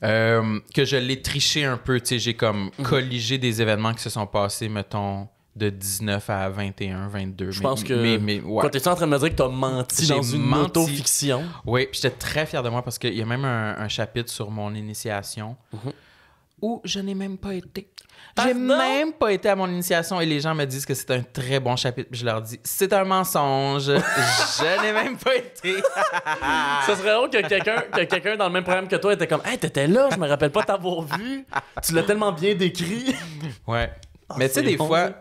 Que je l'ai triché un peu, tu sais, j'ai comme colligé des événements qui se sont passés, mettons, de 19 à 21, 22. Je pense que... ouais. Quand t'es en train de me dire que t'as menti J'ai dans une menti. autofiction. Oui, puis j'étais très fier de moi parce qu'il y a même un chapitre sur mon initiation où je n'ai même pas été. J'ai même pas été à mon initiation et les gens me disent que c'est un très bon chapitre. Puis je leur dis, c'est un mensonge. Je n'ai même pas été. Ça serait drôle que quelqu'un dans le même programme que toi était comme « Hey, t'étais là, je me rappelle pas t'avoir vu. Tu l'as tellement bien décrit. » Ouais. Mais tu sais, des fois,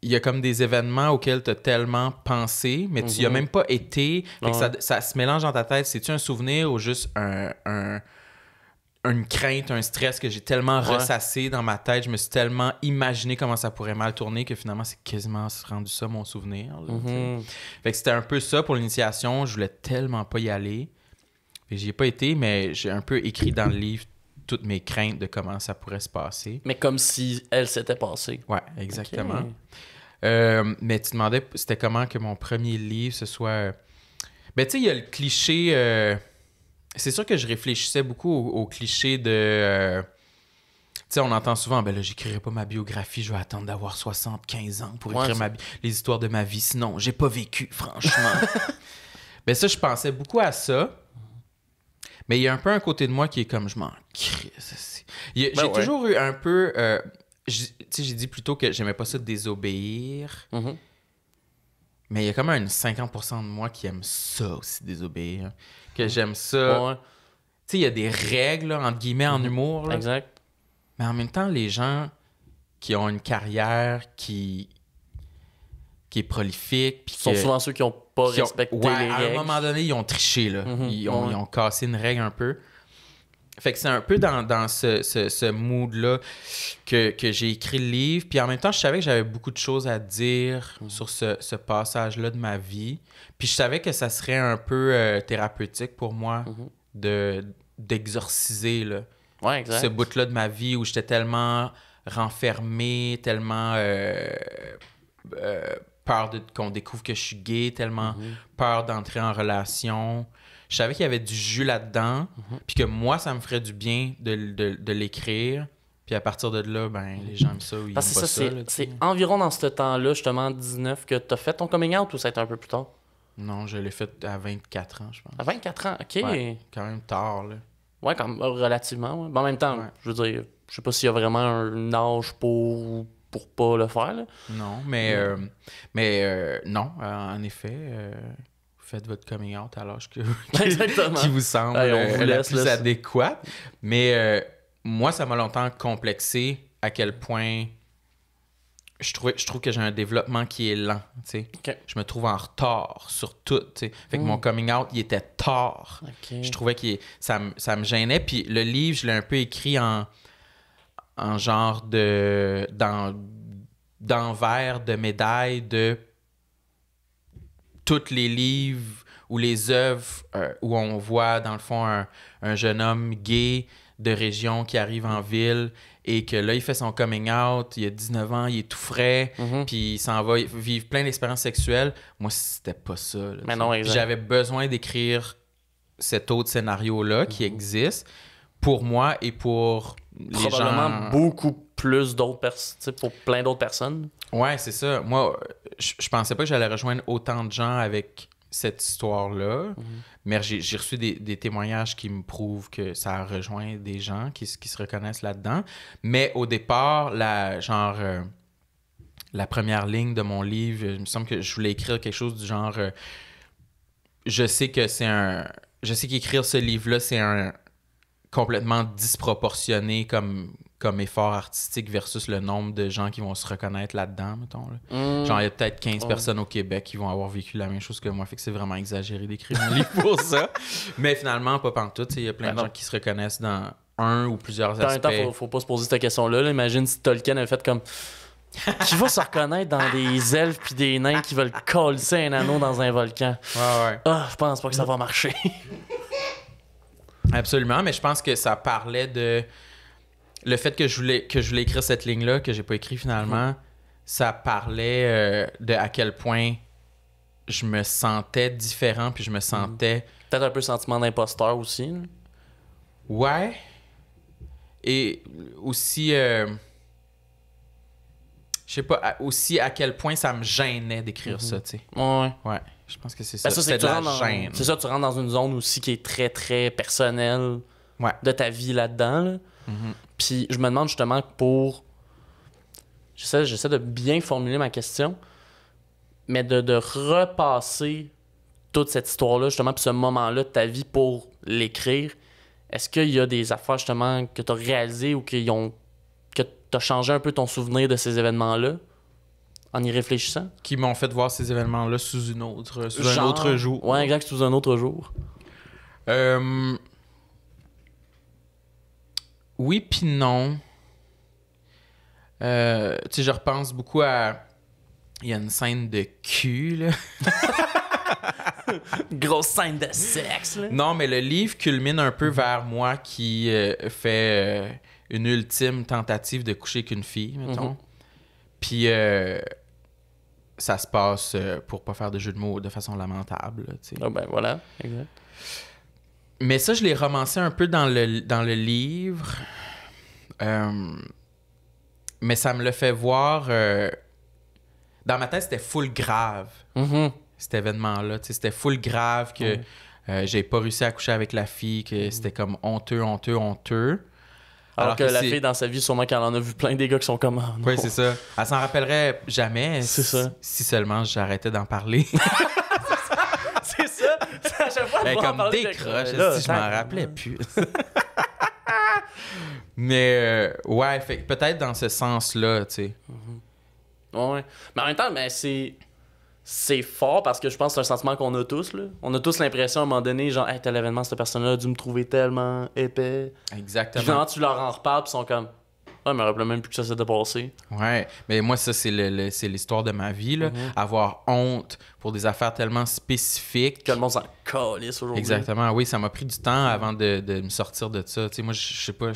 il y a comme des événements auxquels tu as tellement pensé, mais tu y as même pas été. Fait que ça se mélange dans ta tête. C'est-tu un souvenir ou juste une crainte, un stress que j'ai tellement ressassé dans ma tête, je me suis tellement imaginé comment ça pourrait mal tourner que finalement, c'est quasiment rendu ça mon souvenir. Là, fait que c'était un peu ça pour l'initiation. Je voulais tellement pas y aller. Et j'y ai pas été, mais j'ai un peu écrit dans le livre toutes mes craintes de comment ça pourrait se passer. Mais comme si elle s'était passée. Ouais, exactement. Okay. Mais tu demandais, c'était comment que mon premier livre, ce soit... Ben, tu sais, il y a le cliché... C'est sûr que je réfléchissais beaucoup au cliché de... tu sais, on entend souvent, ben là, j'écrirai pas ma biographie, je vais attendre d'avoir 75 ans pour écrire les histoires de ma vie. Sinon, j'ai pas vécu, franchement. Ben ça, je pensais beaucoup à ça. Mais il y a un peu un côté de moi qui est comme, je m'en crisse. J'ai toujours eu un peu... tu sais, j'ai dit plutôt que j'aimais pas ça de désobéir. Mais il y a comme un 50% de moi qui aime ça aussi, désobéir. Que j'aime ça. Tu sais, il y a des règles, là, entre guillemets, en humour. Là. Exact. Mais en même temps, les gens qui ont une carrière qui est prolifique... Puis sont souvent ceux qui n'ont pas respecté les règles. À un moment donné, ils ont triché. Là. Ils ont cassé une règle un peu. Fait que c'est un peu dans ce mood-là que j'ai écrit le livre. Puis en même temps, je savais que j'avais beaucoup de choses à dire sur ce passage-là de ma vie. Puis je savais que ça serait un peu thérapeutique pour moi d'exorciser là, ce bout-là de ma vie où j'étais tellement renfermé, tellement peur qu'on découvre que je suis gay, tellement peur d'entrer en relation. Je savais qu'il y avait du jus là-dedans, puis que moi, ça me ferait du bien de l'écrire. Puis à partir de là, ben les gens aiment ça ou ils aiment pas ça. C'est environ dans ce temps-là, justement, 19, que tu as fait ton coming out ou ça a été un peu plus tard? Non, je l'ai fait à 24 ans, je pense. À 24 ans, OK. Ouais, quand même tard, là. Ouais, relativement. Ouais. Ben, en même temps, je veux dire, je sais pas s'il y a vraiment un âge pour pas le faire, là. Non, non, en effet... faites votre coming out à l'âge qui vous semble la plus adéquate. Mais moi, ça m'a longtemps complexé à quel point je trouve que j'ai un développement qui est lent, tu sais. Ok. Je me trouve en retard sur tout, tu sais. Fait que mon coming out, il était tard. Ok. Je trouvais que ça me gênait. Puis le livre, je l'ai un peu écrit en genre d'envers de médaille de tous les livres ou les œuvres où on voit, dans le fond, un jeune homme gay de région qui arrive en ville et que là, il fait son coming out, il a 19 ans, il est tout frais, puis il s'en va vivre plein d'expériences sexuelles. Moi, c'était pas ça. Là, Mais non, exact. j'avais besoin d'écrire cet autre scénario-là qui existe pour moi et pour les Probablement gens... beaucoup plus d'autres personnes, pour plein d'autres personnes. Ouais, c'est ça. Moi, je pensais pas que j'allais rejoindre autant de gens avec cette histoire-là, mais j'ai reçu des témoignages qui me prouvent que ça a rejoint des gens qui se reconnaissent là-dedans. Mais au départ, la première ligne de mon livre, il me semble que je voulais écrire quelque chose du genre... je sais qu'écrire ce livre-là, c'est complètement disproportionné comme effort artistique versus le nombre de gens qui vont se reconnaître là-dedans, mettons. Là. Genre, il y a peut-être 15 personnes au Québec qui vont avoir vécu la même chose que moi, fait que c'est vraiment exagéré d'écrire un livre pour ça. Mais finalement, pas pantoute, il y a plein de gens qui se reconnaissent dans un ou plusieurs aspects. En même temps, faut pas se poser cette question-là. Là. Imagine si Tolkien avait fait comme... Qui va se reconnaître dans des elfes puis des nains qui veulent coller un anneau dans un volcan? Ouais. Ah, je pense pas que ça va marcher. Absolument, mais je pense que ça parlait de... Le fait que je voulais écrire cette ligne-là, que j'ai pas écrit finalement, ça parlait de à quel point je me sentais différent, puis je me sentais... Peut-être un peu sentiment d'imposteur aussi. Là. Ouais. Et aussi... je sais pas, aussi à quel point ça me gênait d'écrire ça, tu sais. Ouais. Ouais, je pense que c'est ça. Ben ça, c'est de la gêne. C'est ça, tu rentres dans une zone aussi qui est très, très personnelle Ouais. de ta vie là-dedans. Là. Puis je me demande justement pour... J'essaie de bien formuler ma question, mais de repasser toute cette histoire-là, justement, puis ce moment-là de ta vie pour l'écrire, est-ce qu'il y a des affaires, justement, que tu as réalisées ou que tu as changé un peu ton souvenir de ces événements-là en y réfléchissant? Qui m'ont fait voir ces événements-là sous un autre jour. Ouais, exact, sous un autre jour. Oui puis non. Tu sais, je repense beaucoup à... Il y a une scène de cul, là. Grosse scène de sexe, là. Non, mais le livre culmine un peu vers moi qui fait une ultime tentative de coucher qu'une fille, mettons. Puis ça se passe, pour pas faire de jeu de mots, de façon lamentable, là, tu sais. Ah ben voilà, exact. Mais ça, je l'ai romancé un peu dans le livre. Mais ça me le fait voir... Dans ma tête, c'était full grave, cet événement-là. Tu sais, c'était full grave que j'ai pas réussi à coucher avec la fille, que c'était comme honteux. Alors que la fille, dans sa vie, sûrement qu'elle en a vu plein des gars qui sont comme... Oh, non. Oui, c'est ça. Elle s'en rappellerait jamais C'est ça. si seulement j'arrêtais d'en parler. C'est ça. C'est à chaque fois Elle de comme parler de- décroche, Là, si je m'en rappelais plus. Mais ouais, fait que peut-être dans ce sens-là, tu sais. Ouais. Mais en même temps, c'est fort parce que je pense que c'est un sentiment qu'on a tous. Là. On a tous l'impression à un moment donné, genre, hey, tel événement, cette personne-là a dû me trouver tellement épais. Puis Exactement. finalement, tu leur en reparles, puis ils sont comme, ah, mais rappelle même plus que ça s'était passé. Ouais, mais moi, ça, c'est l'histoire de ma vie, là. Avoir honte pour des affaires tellement spécifiques. Que le monde s'en calisse aujourd'hui. Exactement, oui, ça m'a pris du temps avant de me sortir de ça. Tu sais, moi, je sais pas,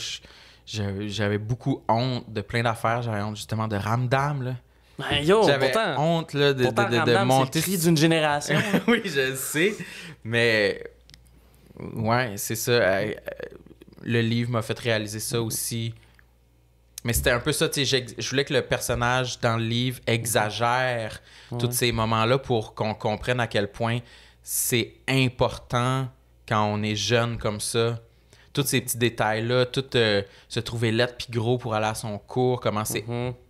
j'avais beaucoup honte de plein d'affaires. J'avais honte, justement, de Ramdam, là. Ben yo, J'avais pourtant, honte, là, de Ramdam, monter... c'est le cri d'une génération. Oui, je le sais, mais... Ouais, c'est ça. Le livre m'a fait réaliser ça aussi. Mais c'était un peu ça, tu sais, je voulais que le personnage dans le livre exagère tous ces moments-là pour qu'on comprenne à quel point c'est important quand on est jeune comme ça. Tous ces petits détails-là, tout se trouver lettre puis gros pour aller à son cours, comment c'est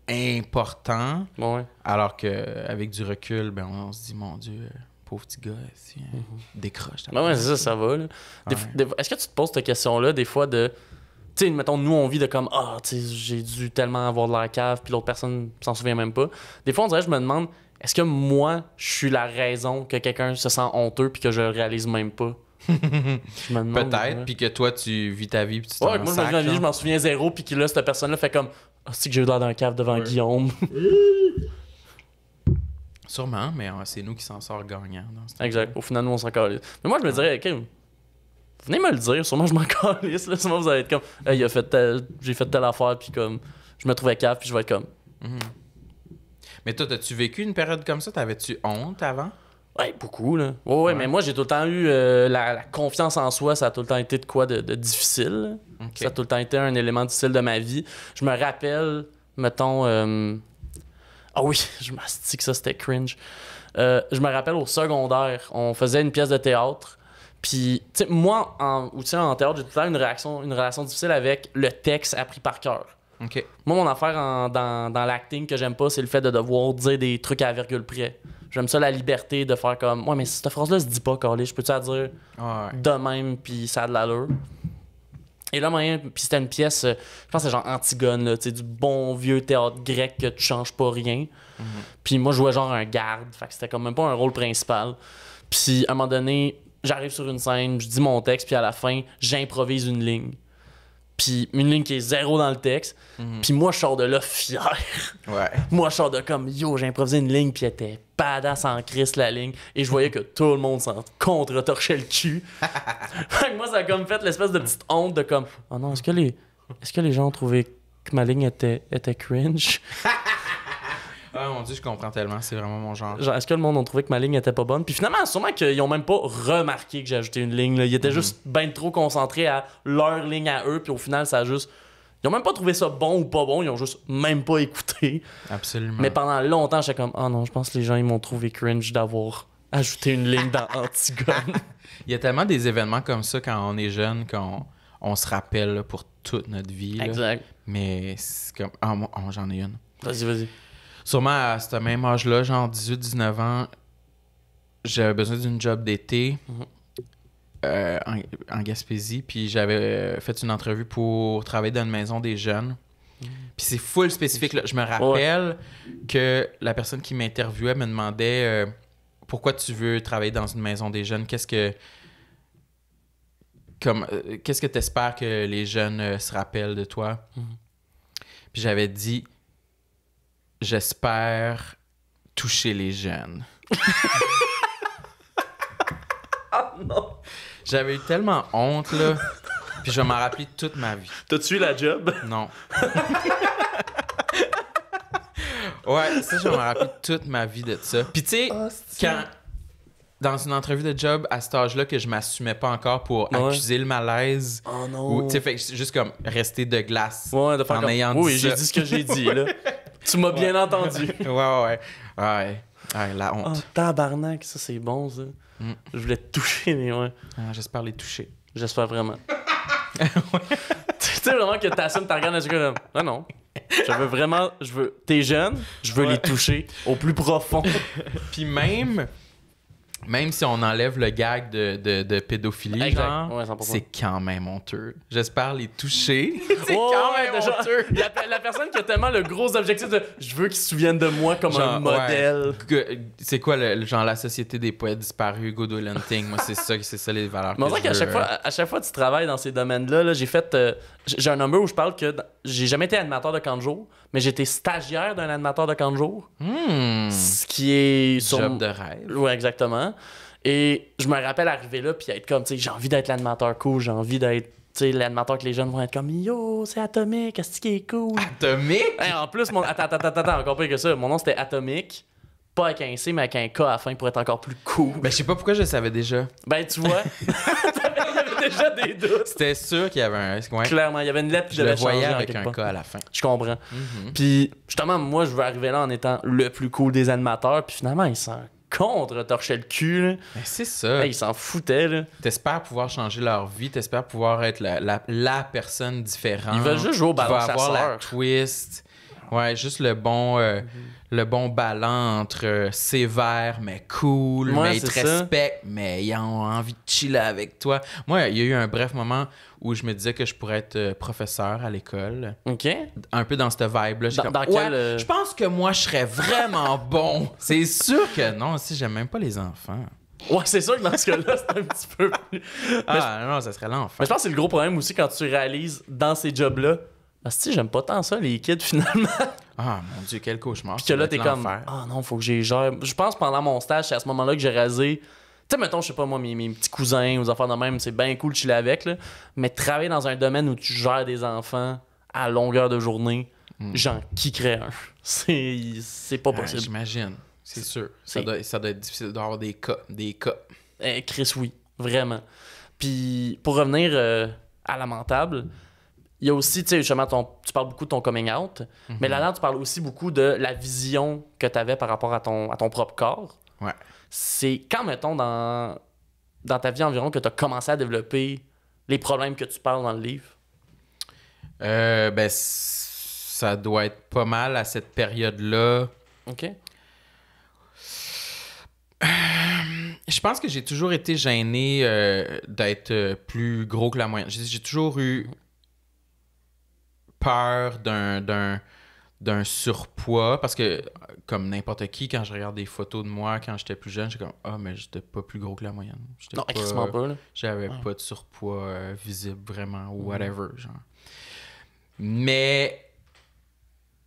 important. Ouais. Alors qu'avec du recul, ben on se dit, mon Dieu, pauvre petit gars, ici, décroche. Ben ouais, c'est ça, ça va. Là. Ouais. Est-ce que tu te poses cette question-là des fois de... Tu sais, mettons, nous, on vit de comme, tu sais, j'ai dû tellement avoir de la cave, puis l'autre personne s'en souvient même pas. Des fois, on dirait, je me demande, est-ce que moi, je suis la raison que quelqu'un se sent honteux, puis que je le réalise même pas? Je me demande. Peut-être, puis que toi, tu vis ta vie, puis tu t'en Ouais, moi, je m'en souviens zéro, puis que là, cette personne-là fait comme, c'est que j'ai eu l'air d'un cave devant Guillaume. Sûrement, mais c'est nous qui s'en sort gagnant. Exact. Au final, nous, on s'en calisse. Mais moi, je me dirais, OK, venez me le dire. Sûrement, je m'en calisse. Là. Sûrement, vous allez être comme, hey, j'ai fait telle affaire, puis comme, je me trouvais cave, puis je vais être comme. Mais toi, as-tu vécu une période comme ça? T'avais-tu honte avant? Ouais, beaucoup, là. Ouais, mais moi, j'ai tout le temps eu la confiance en soi, ça a tout le temps été de quoi de difficile. Okay. Ça a tout le temps été un élément difficile de ma vie. Je me rappelle, mettons. Ah oui, je m'astique que ça, c'était cringe. Je me rappelle au secondaire, on faisait une pièce de théâtre. Puis, tu sais, moi, en théâtre, j'ai tout le temps une relation difficile avec le texte appris par cœur. Okay. Moi, mon affaire dans l'acting que j'aime pas, c'est le fait de devoir dire des trucs à la virgule près. J'aime ça, la liberté de faire comme, ouais, mais cette phrase-là se dit pas, Carly, je peux-tu la dire de même, puis ça a de l'allure. Et là, puis c'était une pièce, je pense que c'est genre Antigone, là, du bon vieux théâtre grec que tu changes pas rien. Puis moi, je jouais genre un garde, fait que c'était comme même pas un rôle principal. Puis à un moment donné, j'arrive sur une scène, je dis mon texte, puis à la fin, j'improvise une ligne. Puis une ligne qui est zéro dans le texte. Puis moi, je sors de là fier. Ouais. Moi, je sors de comme, yo, j'ai improvisé une ligne, puis elle était badass en Christ, la ligne. Et je voyais que tout le monde s'en contre-torchait le cul. Fait que moi, ça a comme fait l'espèce de petite honte de comme, oh non, est-ce que les gens ont trouvé que ma ligne était cringe? Ah mon Dieu, je comprends tellement, c'est vraiment mon genre. Genre, est-ce que le monde a trouvé que ma ligne était pas bonne? Puis finalement, sûrement qu'ils ont même pas remarqué que j'ai ajouté une ligne. Là. Ils étaient juste ben trop concentrés à leur ligne à eux, puis au final, ça a juste... Ils ont même pas trouvé ça bon ou pas bon, ils ont juste même pas écouté. Absolument. Mais pendant longtemps, j'étais comme, oh non, je pense que les gens, ils m'ont trouvé cringe d'avoir ajouté une ligne dans Antigone. Il y a tellement des événements comme ça quand on est jeune, qu'on se rappelle là, pour toute notre vie. Là. Exact. Mais c'est comme... Ah, moi, j'en ai une. Vas-y. Sûrement à ce même âge-là, genre 18-19 ans, j'avais besoin d'une job d'été en Gaspésie. Puis j'avais fait une entrevue pour travailler dans une maison des jeunes. Puis c'est full spécifique. Là. Je me rappelle que la personne qui m'interviewait me demandait pourquoi tu veux travailler dans une maison des jeunes. Qu'est-ce que tu espères que les jeunes se rappellent de toi? Puis j'avais dit... J'espère toucher les jeunes. Oh non! J'avais eu tellement honte, là. Puis je vais m'en rappeler toute ma vie. T'as-tu eu la job? Non. Ouais, ça, je vais m'en rappeler toute ma vie de ça. Puis tu sais, quand... Dans une entrevue de job, à cet âge-là, que je m'assumais pas encore pour accuser le malaise. Oh non! Tu sais, fait juste comme rester de glace. Ouais, de faire en comme... ayant Oui, dit j'ai ça. dit ce que j'ai dit, là. Tu m'as bien entendu. Ouais, la honte. Oh, tabarnak, ça, c'est bon, ça. Je voulais te toucher, mais ouais. J'espère les toucher. J'espère vraiment. Tu sais vraiment que t'assumes, t'as regardé comme... Non. T'es jeune, je veux les toucher au plus profond. Puis même si on enlève le gag de pédophilie, exact. genre, Ouais, 100%. c'est quand même honteux. J'espère les toucher. C'est Ouais, quand même déjà, honteux. la personne qui a tellement le gros objectif de « je veux qu'ils se souviennent de moi comme un modèle ouais. C'est quoi, genre la société des poètes disparus, Godot Hunting? Moi, c'est ça les valeurs mais on que dirait je qu'à veux. à chaque fois que tu travailles dans ces domaines-là, là, j'ai un number où je parle que j'ai jamais été animateur de camp de jour, mais j'ai été stagiaire d'un animateur de camp de jour. Ce qui est... Job de rêve. Ouais, exactement. Et je me rappelle arriver là puis être comme, tu sais, j'ai envie d'être l'animateur cool, j'ai envie d'être, tu sais, l'animateur que les jeunes vont être comme, yo, c'est Atomique, est-ce qui est cool? Atomique? Hey, en plus, attends, encore pire que ça, mon nom c'était Atomique, pas avec un C, mais avec un K à la fin pour être encore plus cool. Ben, je sais pas pourquoi je le savais déjà. Ben, tu vois, il y avait déjà des doutes. C'était sûr qu'il y avait un... Ouais. Clairement, il y avait une lettre qui Je le devait changer voyais en avec quelque un part. K à la fin. Je comprends. Puis, justement, moi, je veux arriver là en étant le plus cool des animateurs, puis finalement, ils s'en contre-torchaient le cul, là. Ben, c'est ça. Hey, ils s'en foutaient, là. T'espères pouvoir changer leur vie, t'espères pouvoir être la personne différente. Ils veulent juste jouer au qui ballon va avoir la chasseur. twist. Ouais, juste le bon ballon entre sévère, mais cool, Ouais, mais ils te c'est ça. respectent, mais ils ont envie de chiller avec toi. Moi, il y a eu un bref moment où je me disais que je pourrais être professeur à l'école. OK. Un peu dans cette vibe-là. J'étais Dans comme, quel, je pense que moi, je serais vraiment bon. C'est sûr que non, si j'aime même pas les enfants. Ouais, c'est sûr que dans ce cas-là, c'est un petit peu plus... Non, ça serait l'enfant. Mais je pense que c'est le gros problème aussi quand tu réalises dans ces jobs-là, si j'aime pas tant ça, les kids, finalement. Ah, mon Dieu, quel cauchemar. Puis que là, t'es comme, ah non, faut que j'y gère. Je pense pendant mon stage, c'est à ce moment-là que j'ai rasé. Tu sais, mettons, je sais pas moi, mes petits cousins ou des enfants de même, c'est bien cool de chiller avec, là. Mais travailler dans un domaine où tu gères des enfants à longueur de journée, j'en kickerais un. C'est pas possible. J'imagine, c'est sûr. Ça c'est- doit être difficile d'avoir des cas. Chris, oui, vraiment. Puis pour revenir à Lamentable, il y a aussi, tu sais, justement, tu parles beaucoup de ton coming out, mais là-dedans, tu parles aussi beaucoup de la vision que tu avais par rapport à ton propre corps. Ouais. C'est quand, mettons, dans ta vie environ, que tu as commencé à développer les problèmes que tu parles dans le livre? Ça doit être pas mal à cette période-là. OK. Je pense que j'ai toujours été gêné d'être plus gros que la moyenne. J'ai toujours eu peur d'un surpoids parce que, comme n'importe qui, quand je regarde des photos de moi quand j'étais plus jeune, j'étais comme mais j'étais pas plus gros que la moyenne. Non, extrêmement pas, là. J'avais pas de surpoids visible vraiment ou whatever, genre. Mais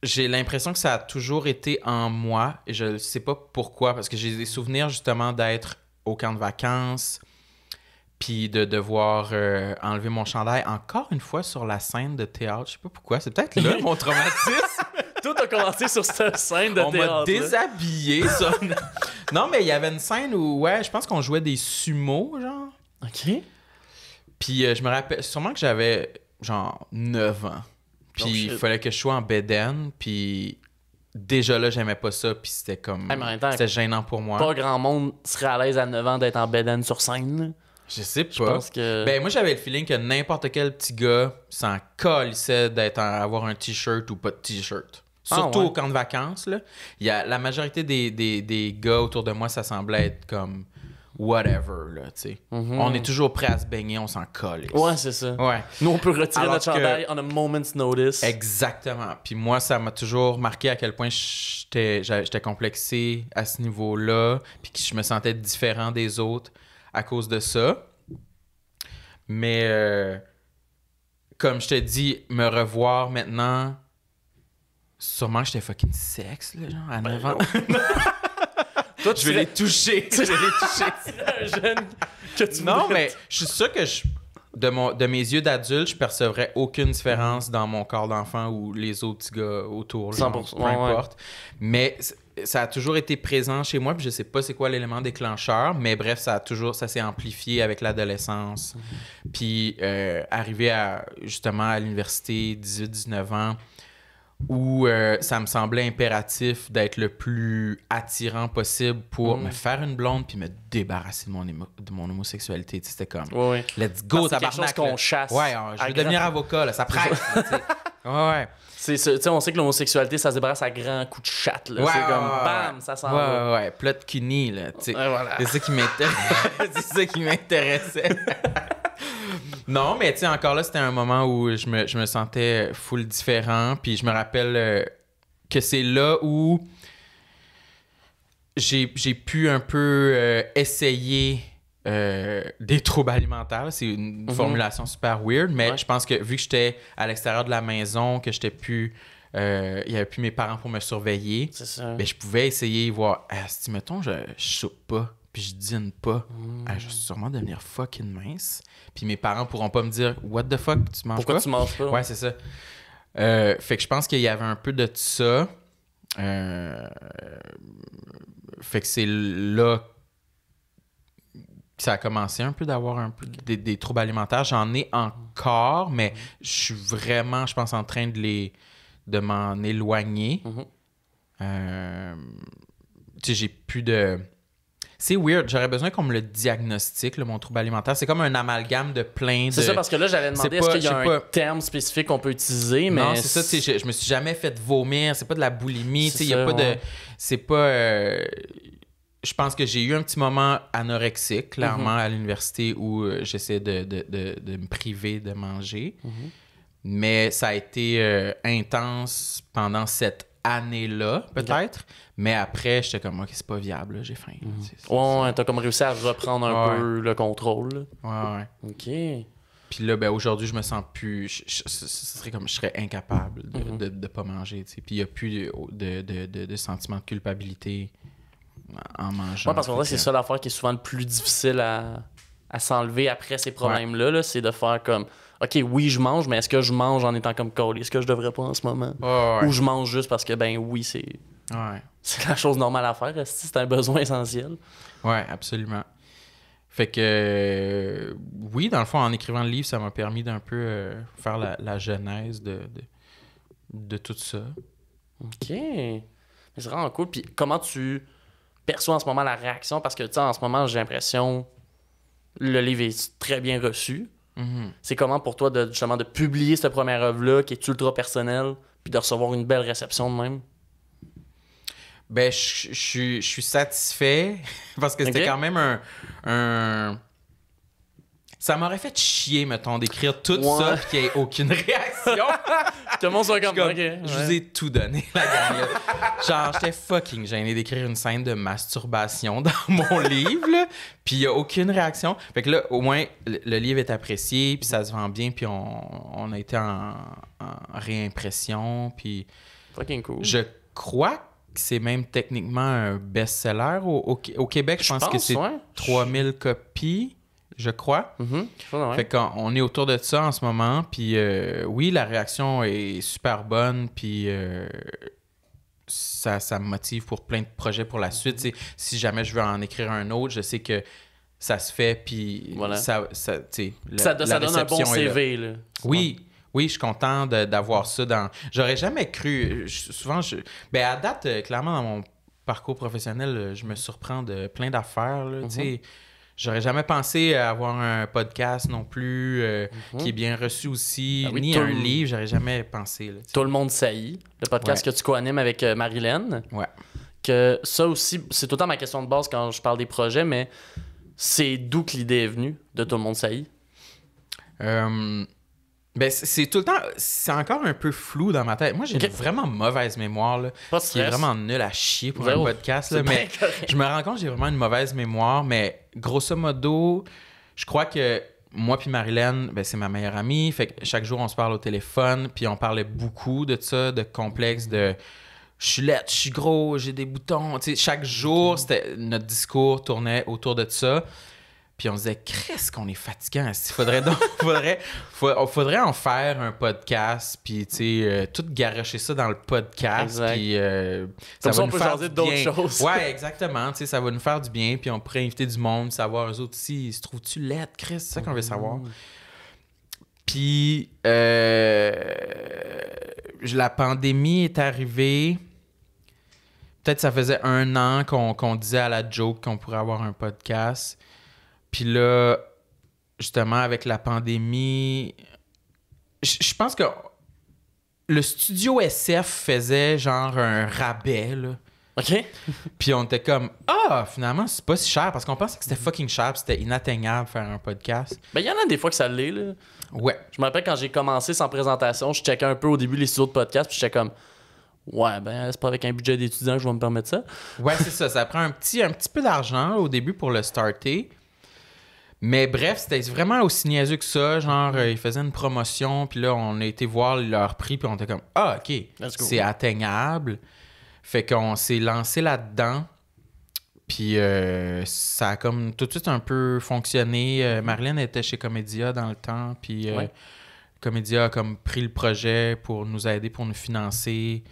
j'ai l'impression que ça a toujours été en moi et je ne sais pas pourquoi, parce que j'ai des souvenirs justement d'être au camp de vacances puis de devoir enlever mon chandail encore une fois sur la scène de théâtre. Je sais pas pourquoi, c'est peut-être là mon traumatisme. Tout a commencé sur cette scène de On m'a théâtre. déshabillé, ça. Non, mais il y avait une scène où, je pense qu'on jouait des sumos, genre. OK. Puis je me rappelle, sûrement que j'avais genre 9 ans. Puis il fallait que je sois en bédaine, puis déjà là, j'aimais pas ça, puis c'était comme... Hey, mais en même temps, c'était gênant pour moi. Pas grand monde serait à l'aise à 9 ans d'être en bedaine sur scène, là. Je sais pas. Je pense que... Ben moi, j'avais le feeling que n'importe quel petit gars s'en calissait avoir un T-shirt ou pas de T-shirt. Surtout au camp de vacances, là. La majorité des gars autour de moi, ça semblait être comme... whatever, là, tu sais. On est toujours prêt à se baigner, on s'en colle. Ouais, c'est ça. Ouais. Nous, on peut retirer Alors notre chandail on a moment's notice. Exactement. Puis moi, ça m'a toujours marqué à quel point j'étais complexé à ce niveau-là, puis que je me sentais différent des autres à cause de ça. Mais comme je te dis, me revoir maintenant, sûrement que j'étais fucking sexe, là, genre, à 9 ans. Toi, Je vais les toucher. Je vais les toucher. un jeune que tu Non, voudrais- mais je suis sûr que de mes yeux d'adulte, je percevrais aucune différence dans mon corps d'enfant ou les autres petits gars autour. Genre, 100%, peu importe. Mais ça a toujours été présent chez moi, puis je sais pas c'est quoi l'élément déclencheur, mais bref, ça s'est amplifié avec l'adolescence. Puis arrivé justement à l'université, 18-19 ans, où ça me semblait impératif d'être le plus attirant possible pour me faire une blonde puis me débarrasser de mon homosexualité. Tu sais, c'était comme, Ouais. let's go, Parce que c'est quelque tabarnak. chose qu'on là. chasse Ouais, je à veux devenir grand- avocat, là, ça presse. là, tu sais. Ouais. Tu sais, on sait que l'homosexualité, ça se débarrasse à grands coups de chatte, là. Ouais, C'est comme, ouais, bam, ça s'en va. Ouais, plot cuni, là, tu sais. Ouais, voilà. C'est ça qui m'intéressait. C'est ça qui m'intéressait. Non, mais tu sais, encore là, c'était un moment où je me sentais full différent. Puis je me rappelle que c'est là où j'ai pu un peu essayer des troubles alimentaires. C'est une formulation super weird, mais Ouais. je pense que vu que j'étais à l'extérieur de la maison, que j'étais plus... il n'y avait plus mes parents pour me surveiller, C'est ça. ben, je pouvais essayer, voir, si mettons, je soupe pas, puis je dîne pas, je vais sûrement devenir fucking mince. Puis mes parents pourront pas me dire, what the fuck, tu manges Pourquoi pas? tu manges pas? Ouais, c'est ça. Fait que je pense qu'il y avait un peu de ça. Fait que c'est là que ça a commencé un peu d'avoir un peu des troubles alimentaires. J'en ai encore, mais je suis vraiment, je pense, en train de m'en éloigner. Tu sais, j'ai plus de... C'est weird. J'aurais besoin qu'on me le diagnostique, là, mon trouble alimentaire. C'est comme un amalgame de plein de... C'est ça, parce que là, j'allais demander, est-ce qu'il y a un terme spécifique qu'on peut utiliser, mais... Non, c'est ça, tu sais, je me suis jamais fait vomir. C'est pas de la boulimie, tu sais, il y a pas ouais. de... C'est pas... Je pense que j'ai eu un petit moment anorexique, clairement, à l'université où j'essaie de me priver de manger. Mais ça a été intense pendant cette année-là, peut-être. Mais après, j'étais comme, OK, c'est pas viable, là, j'ai faim. Ouais, t'as comme réussi à reprendre un Ouais. peu le contrôle. Ouais. OK. Puis là, ben, aujourd'hui, je me sens plus... Ce serait comme... Je serais incapable de pas manger, tu sais. Puis il n'y a plus de sentiment de culpabilité en mangeant. Ouais, parce que c'est ça l'affaire qui est souvent le plus difficile à s'enlever après ces problèmes-là. Là, c'est de faire comme... OK, oui, je mange, mais est-ce que je mange en étant comme collé? Est-ce que je devrais pas en ce moment? Ou je mange juste parce que, ben oui, c'est la chose normale à faire. C'est un besoin essentiel. Ouais, absolument. Fait que, oui, dans le fond, en écrivant le livre, ça m'a permis d'un peu faire la genèse de tout ça. OK. Mais c'est vraiment cool. Puis comment tu perçois en ce moment la réaction? Parce que, tu sais, en ce moment, j'ai l'impression le livre est très bien reçu. C'est comment pour toi justement de publier cette première œuvre-là qui est ultra personnelle puis de recevoir une belle réception de même? Ben, je suis satisfait parce que c'était quand même un... Ça m'aurait fait chier, mettons, d'écrire tout ça et qu'il n'y ait aucune réaction. Tout le monde soit comme... Je vous ai tout donné, la gang. Là. Genre, j'étais fucking gêné d'écrire une scène de masturbation dans mon livre, là, puis il n'y a aucune réaction. Fait que là, au moins, le livre est apprécié, puis ça se vend bien, puis on a été en réimpression, puis... Fucking cool. Je crois que c'est même techniquement un best-seller. Au Québec, je pense que c'est 3000 copies. Je crois. Fait qu'on est autour de ça en ce moment. Puis oui, la réaction est super bonne. Puis ça me motive pour plein de projets pour la suite. T'sais, si jamais je veux en écrire un autre, je sais que ça se fait. Puis ça donne un bon CV. Là. Oui, je suis content d'avoir ça dans... J'aurais jamais cru... à date, clairement, dans mon parcours professionnel, je me surprends de plein d'affaires. Là, tu sais. J'aurais jamais pensé à avoir un podcast non plus qui est bien reçu aussi, ni un livre, j'aurais jamais pensé. Là, Tout le monde saillit, le podcast que tu co-animes avec Marilyn. Ouais. Que ça aussi, c'est tout le temps ma question de base quand je parle des projets, mais c'est d'où que l'idée est venue de Tout le monde saillit? Ben, c'est tout le temps... C'est encore un peu flou dans ma tête. Moi, j'ai une vraiment mauvaise mémoire, là. Ce qui est vraiment nul à chier pour un podcast, là. Mais je me rends compte que j'ai vraiment une mauvaise mémoire. Mais grosso modo, je crois que moi puis Marilyn, ben, c'est ma meilleure amie. Fait que chaque jour, on se parle au téléphone. Puis on parlait beaucoup de ça, de complexe, de... Je suis laid, je suis gros, j'ai des boutons. Tu sais, chaque jour, notre discours tournait autour de ça. Puis on se disait, Christ, qu'on est fatigant. Faudrait en faire un podcast, puis tu sais, tout garocher ça dans le podcast. Puis ça va nous faire du bien. Choses. Ouais, exactement. Tu sais, ça va nous faire du bien, puis on pourrait inviter du monde, savoir eux autres aussi, se trouves-tu laid, Christ? C'est ça qu'on veut savoir. Puis la pandémie est arrivée. Peut-être ça faisait 1 an qu'on disait à la joke qu'on pourrait avoir un podcast. Puis là, justement, avec la pandémie, je pense que le studio SF faisait genre un rabais, là. OK. Puis on était comme, finalement, c'est pas si cher, parce qu'on pensait que c'était fucking cher, puis c'était inatteignable de faire un podcast. Ben, il y en a des fois que ça l'est, là. Ouais. Je me rappelle quand j'ai commencé sans présentation, je checkais un peu au début les studios de podcast, puis j'étais comme... Ouais, ben, c'est pas avec un budget d'étudiant que je vais me permettre ça. Ouais, c'est ça. Ça prend un petit peu d'argent au début pour le starter. Mais bref, c'était vraiment aussi niaiseux que ça. Genre, ils faisaient une promotion, puis là, on a été voir leur prix, puis on était comme, OK, c'est atteignable. Fait qu'on s'est lancé là-dedans. Puis ça a comme tout de suite un peu fonctionné. Marilyn était chez Comédia dans le temps, puis Comédia a comme pris le projet pour nous aider, pour nous financer.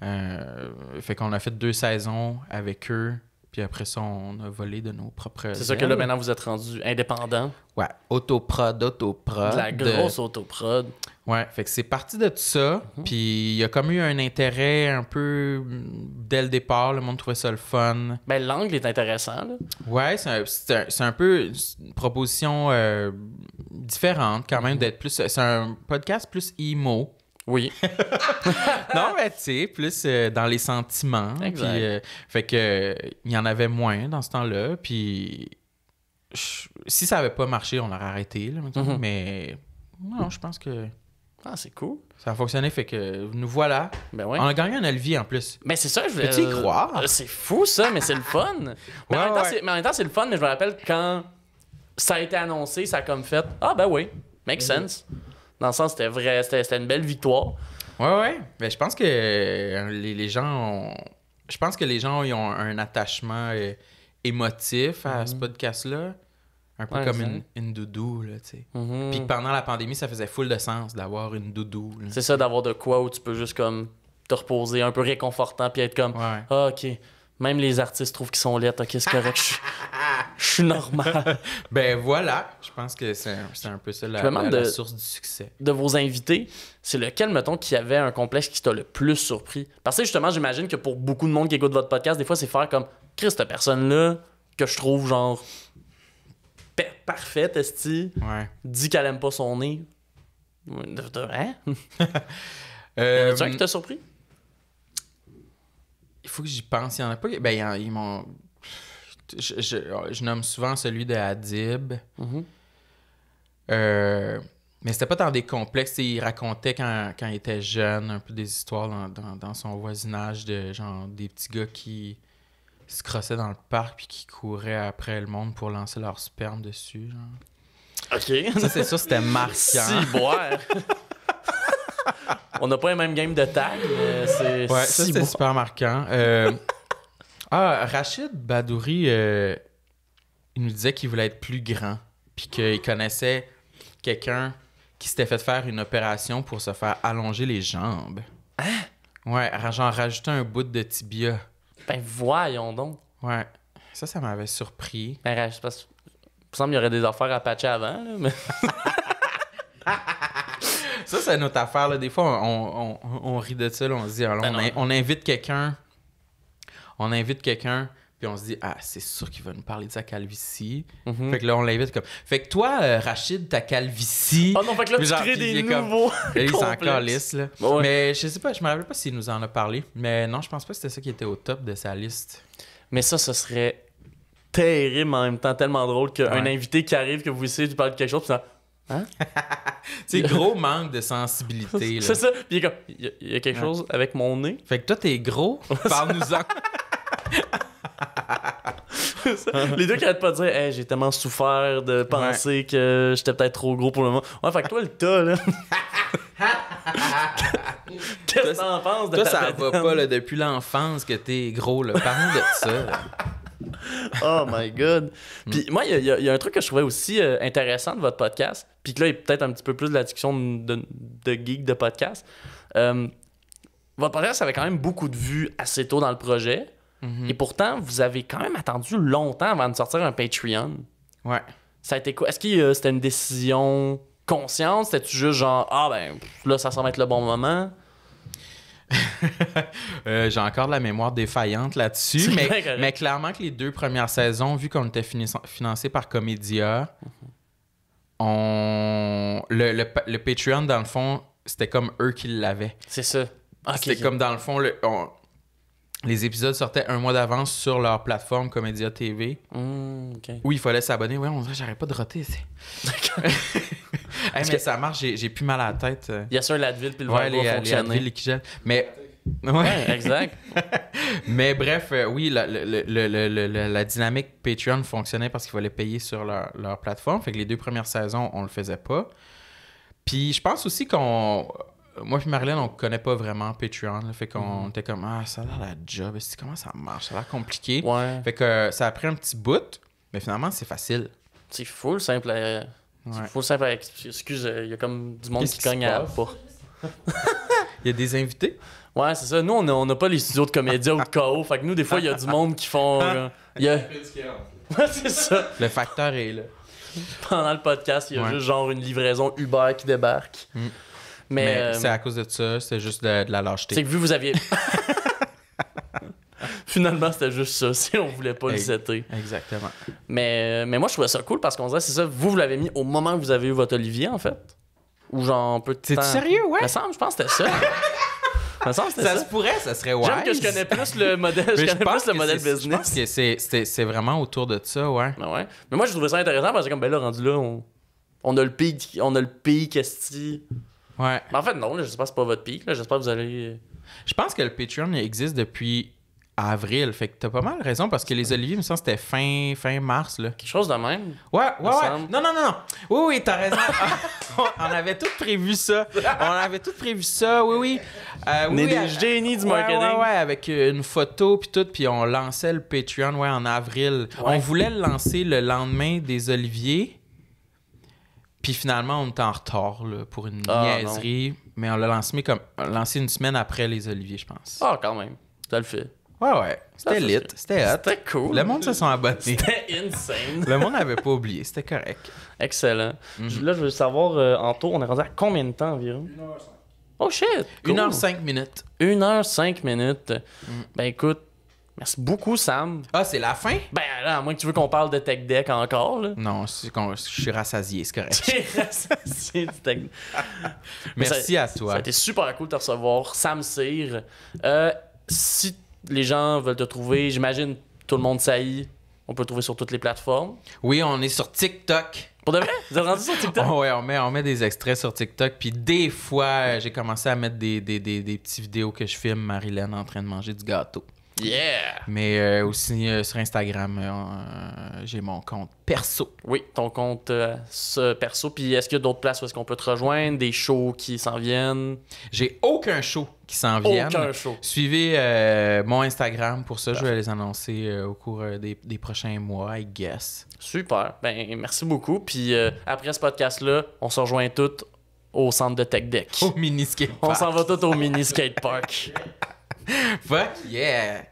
Fait qu'on a fait 2 saisons avec eux. Puis après ça, on a volé de nos propres... C'est ça que là, maintenant, vous êtes rendu indépendant. Ouais, autoprod. De la grosse autoprod. Ouais, fait que c'est parti de tout ça. Puis il y a comme eu un intérêt un peu dès le départ. Le monde trouvait ça le fun. Ben, l'angle est intéressant, là. Ouais, c'est un peu une proposition différente quand même d'être plus... C'est un podcast plus emo. Oui. Non, mais tu sais, plus dans les sentiments. Exact. Puis, fait que il y en avait moins dans ce temps-là. Puis si ça avait pas marché, on l'aurait arrêté, là, mettons. Mais non, je pense que Ah, c'est cool. ça a fonctionné. Fait que nous voilà. Ben ouais. On a gagné un Olivier en plus. Ben c'est ça, je voulais... Peux-tu y croire? C'est fou, ça, mais c'est le fun. Mais, en même temps, mais en même temps, c'est le fun, mais je me rappelle quand ça a été annoncé, ça a comme fait « Ah, ben oui, make sense. » Dans le sens, c'était vrai, c'était une belle victoire. Ouais. Ben, je pense que les gens ont... Je pense que les gens ils ont un attachement émotif à ce podcast-là. Un peu Ouais, comme exact. une doudou, là, tu sais. Mhm. Puis que pendant la pandémie, ça faisait full de sens d'avoir une doudou. Là. C'est ça, d'avoir de quoi où tu peux juste comme te reposer, un peu réconfortant, puis être comme Ouais. Ah, ok, même les artistes trouvent qu'ils sont laids, ok, c'est correct, je suis normal. Ben voilà, je pense que c'est un peu ça Je me demande la de- source du succès. De vos invités, c'est lequel, mettons, qui avait un complexe qui t'a le plus surpris? Parce que justement, j'imagine que pour beaucoup de monde qui écoute votre podcast, des fois, c'est faire comme Chris, cette personne-là, que je trouve genre parfaite, esti, Ouais. dit qu'elle aime pas son nez. Hein? Euh, Tu un qui t'a surpris? il faut que j'y pense. Il y en a pas. Ben, ils m'ont. Je nomme souvent celui de Adib. Mhm. Mais c'était pas dans des complexes. Tu sais, il racontait quand il était jeune un peu des histoires dans son voisinage de genre des petits gars qui se crossaient dans le parc puis qui couraient après le monde pour lancer leur sperme dessus. Genre. Ok. Ça, c'est sûr, c'était marquant. Si boire. On n'a pas les mêmes games de tag, mais c'est Ouais, ça, si c'était boire. super marquant. Rachid Badouri, il nous disait qu'il voulait être plus grand. Puis qu'il connaissait quelqu'un qui s'était fait faire une opération pour se faire allonger les jambes. Hein? Ouais, genre rajouter un bout de tibia. Ben voyons donc. Ouais. Ça m'avait surpris. Ben, je pense... Il me semble qu'il y aurait des affaires à patcher avant, là, mais... Ça, c'est notre affaire. Là. Des fois, on rit de ça. Là. On se dit, alors, Ben non. on invite quelqu'un. On invite quelqu'un. Puis on se dit, c'est sûr qu'il va nous parler de sa calvitie. Mhm. Fait que là, on l'invite comme. Fait que toi, Rachid, ta calvitie. Oh non, fait que là, Puis tu genre, crées puis des il est comme- nouveaux Là, il s'en complexes. calisse, là. Ouais. Mais je sais pas, je me rappelle pas s'il nous en a parlé. Mais non, je pense pas que c'était ça qui était au top de sa liste. Mais ça, ce serait terrible, mais en même temps tellement drôle qu'un Ouais. invité qui arrive, que vous essayez de parler de quelque chose, puis ça... C'est gros manque de sensibilité, là. C'est ça. Puis il est comme, il y a quelque chose avec mon nez. Fait que toi, t'es gros. Parle-nous-en. Les deux qui arrêtent pas de dire, hey, j'ai tellement souffert de penser que j'étais peut-être trop gros pour le moment. Ouais, fait que toi, le tas, là. Qu'est-ce que t'en penses de Toi, ta ça va bedaine? pas, là, depuis l'enfance que t'es gros, là. Parle-nous de ça, là. Oh my god. Puis moi, il y a un truc que je trouvais aussi intéressant de votre podcast, puis que là, il est peut-être un petit peu plus de la discussion de geek de podcast. Votre podcast avait quand même beaucoup de vues assez tôt dans le projet, et pourtant, vous avez quand même attendu longtemps avant de sortir un Patreon. Ouais. Ça a été quoi? Est-ce que c'était une décision consciente? C'était-tu juste genre, ah ben, là, ça semble être le bon moment? J'ai encore de la mémoire défaillante là-dessus, C'est mais, bien correct. mais clairement que les 2 premières saisons, vu qu'on était financé par Comédia, le Patreon, dans le fond, c'était comme eux qui l'avaient. C'est ça. Ok, C'était ok. comme, dans le fond, les épisodes sortaient un mois d'avance sur leur plateforme Comédia TV, Ok. où il fallait s'abonner. Ouais, on dirait que j'arrête pas de roter. Hey, mais ça marche, j'ai plus mal à la tête. Il y a ça, l'Advil puis le Ouais, verre doit les fonctionner. Advil, les Kigel. Mais... Ouais, exact. Mais bref, oui, la dynamique Patreon fonctionnait parce qu'il fallait payer sur leur plateforme. Fait que les 2 premières saisons, on le faisait pas. Puis je pense aussi qu'on... Moi et Marilyn, on connaît pas vraiment Patreon. Là, fait qu'on était comme, ça a l'air la job. Comment ça marche? Ça a l'air compliqué. Ouais. Fait que ça a pris un petit bout, mais finalement, c'est facile. C'est full simple. Ouais. C'est full simple. Excuse, il y a comme du monde Qu'est-ce qui qui se cogne à la passe? porte. Il y a des invités. Ouais, c'est ça. Nous, on n'a pas les studios de comédia ou de KO. Fait que nous, des fois, il y a du monde qui font. Il y a... Ouais, c'est ça. Le facteur est là. Pendant le podcast, il y a Ouais. juste genre une livraison Uber qui débarque. Mais c'est à cause de ça, c'était juste de la lâcheté. c'est que vu vous aviez... Finalement, c'était juste ça, si on voulait pas le setter. Exactement. Mais moi, je trouvais ça cool parce qu'on dirait, c'est ça, vous l'avez mis au moment que vous avez eu votre Olivier, en fait. Ou genre un peu de temps. C'est sérieux, ouais? Me semble, je pense que c'était ça. Me semble que c'était Ça se pourrait, ça serait wise. J'aime que je connais plus le modèle, Mais je connais pense plus le que modèle Je business. pense que c'est vraiment autour de ça, ouais. Ben ouais. Mais moi, je trouvais ça intéressant parce que comme, ben là, rendu là, on a le pic, esti. Ouais. Mais en fait, non, là, je sais pas, c'est pas votre pic, là. J'espère que vous allez... Je pense que le Patreon il existe depuis avril. Fait que t'as pas mal raison parce que les Oliviers, il me semble que c'était fin mars, là. Quelque chose de même. Ouais. semble. Non. Oui, t'as raison. On avait tout prévu ça. Oui. On est des génies du marketing. Ouais, avec une photo puis tout, puis on lançait le Patreon, en avril. Ouais. On voulait le lancer le lendemain des Oliviers, puis finalement, on était en retard, là, pour une niaiserie, mais on l'a lancé une semaine après les Oliviers, je pense. Ah, quand même. Ça le fait. Ouais. C'était Ça, lit, c'était hot. C'était cool. Le monde se sont abonnés. C'était insane. Le monde n'avait pas oublié, c'était correct. Excellent. Là, je veux savoir, en tour, on est rendu à combien de temps environ? 1h05. Oh shit! Cool. 1h05 minutes. 1h05. Ben écoute, merci beaucoup, Sam. Ah, c'est la fin? Ben là, à moins que tu veux qu'on parle de Tech Deck encore, là. Non, je suis rassasié, c'est correct. C'est du Tech Deck. Merci à Ça toi. a été super cool de te recevoir. Sam Cyr. Si les gens veulent te trouver, j'imagine tout le monde saillit. On peut le trouver sur toutes les plateformes. Oui, on est sur TikTok. Pour de vrai? Vous êtes rendu sur TikTok? Oh, ouais, on met des extraits sur TikTok. Puis des fois, j'ai commencé à mettre des petites vidéos que je filme Marilyn en train de manger du gâteau. Yeah! Mais aussi sur Instagram, j'ai mon compte perso. Oui, ton compte perso. Puis est-ce qu'il y a d'autres places où est-ce qu'on peut te rejoindre? Des shows qui s'en viennent? J'ai aucun show qui s'en vienne. Aucun show. Suivez mon Instagram pour ça. Je vais les annoncer au cours des prochains mois, I guess. Super. Ben, merci beaucoup. Puis après ce podcast-là, on se rejoint tous au centre de Tech Deck. Au mini skate On s'en va tous au mini skatepark. Fuck yeah!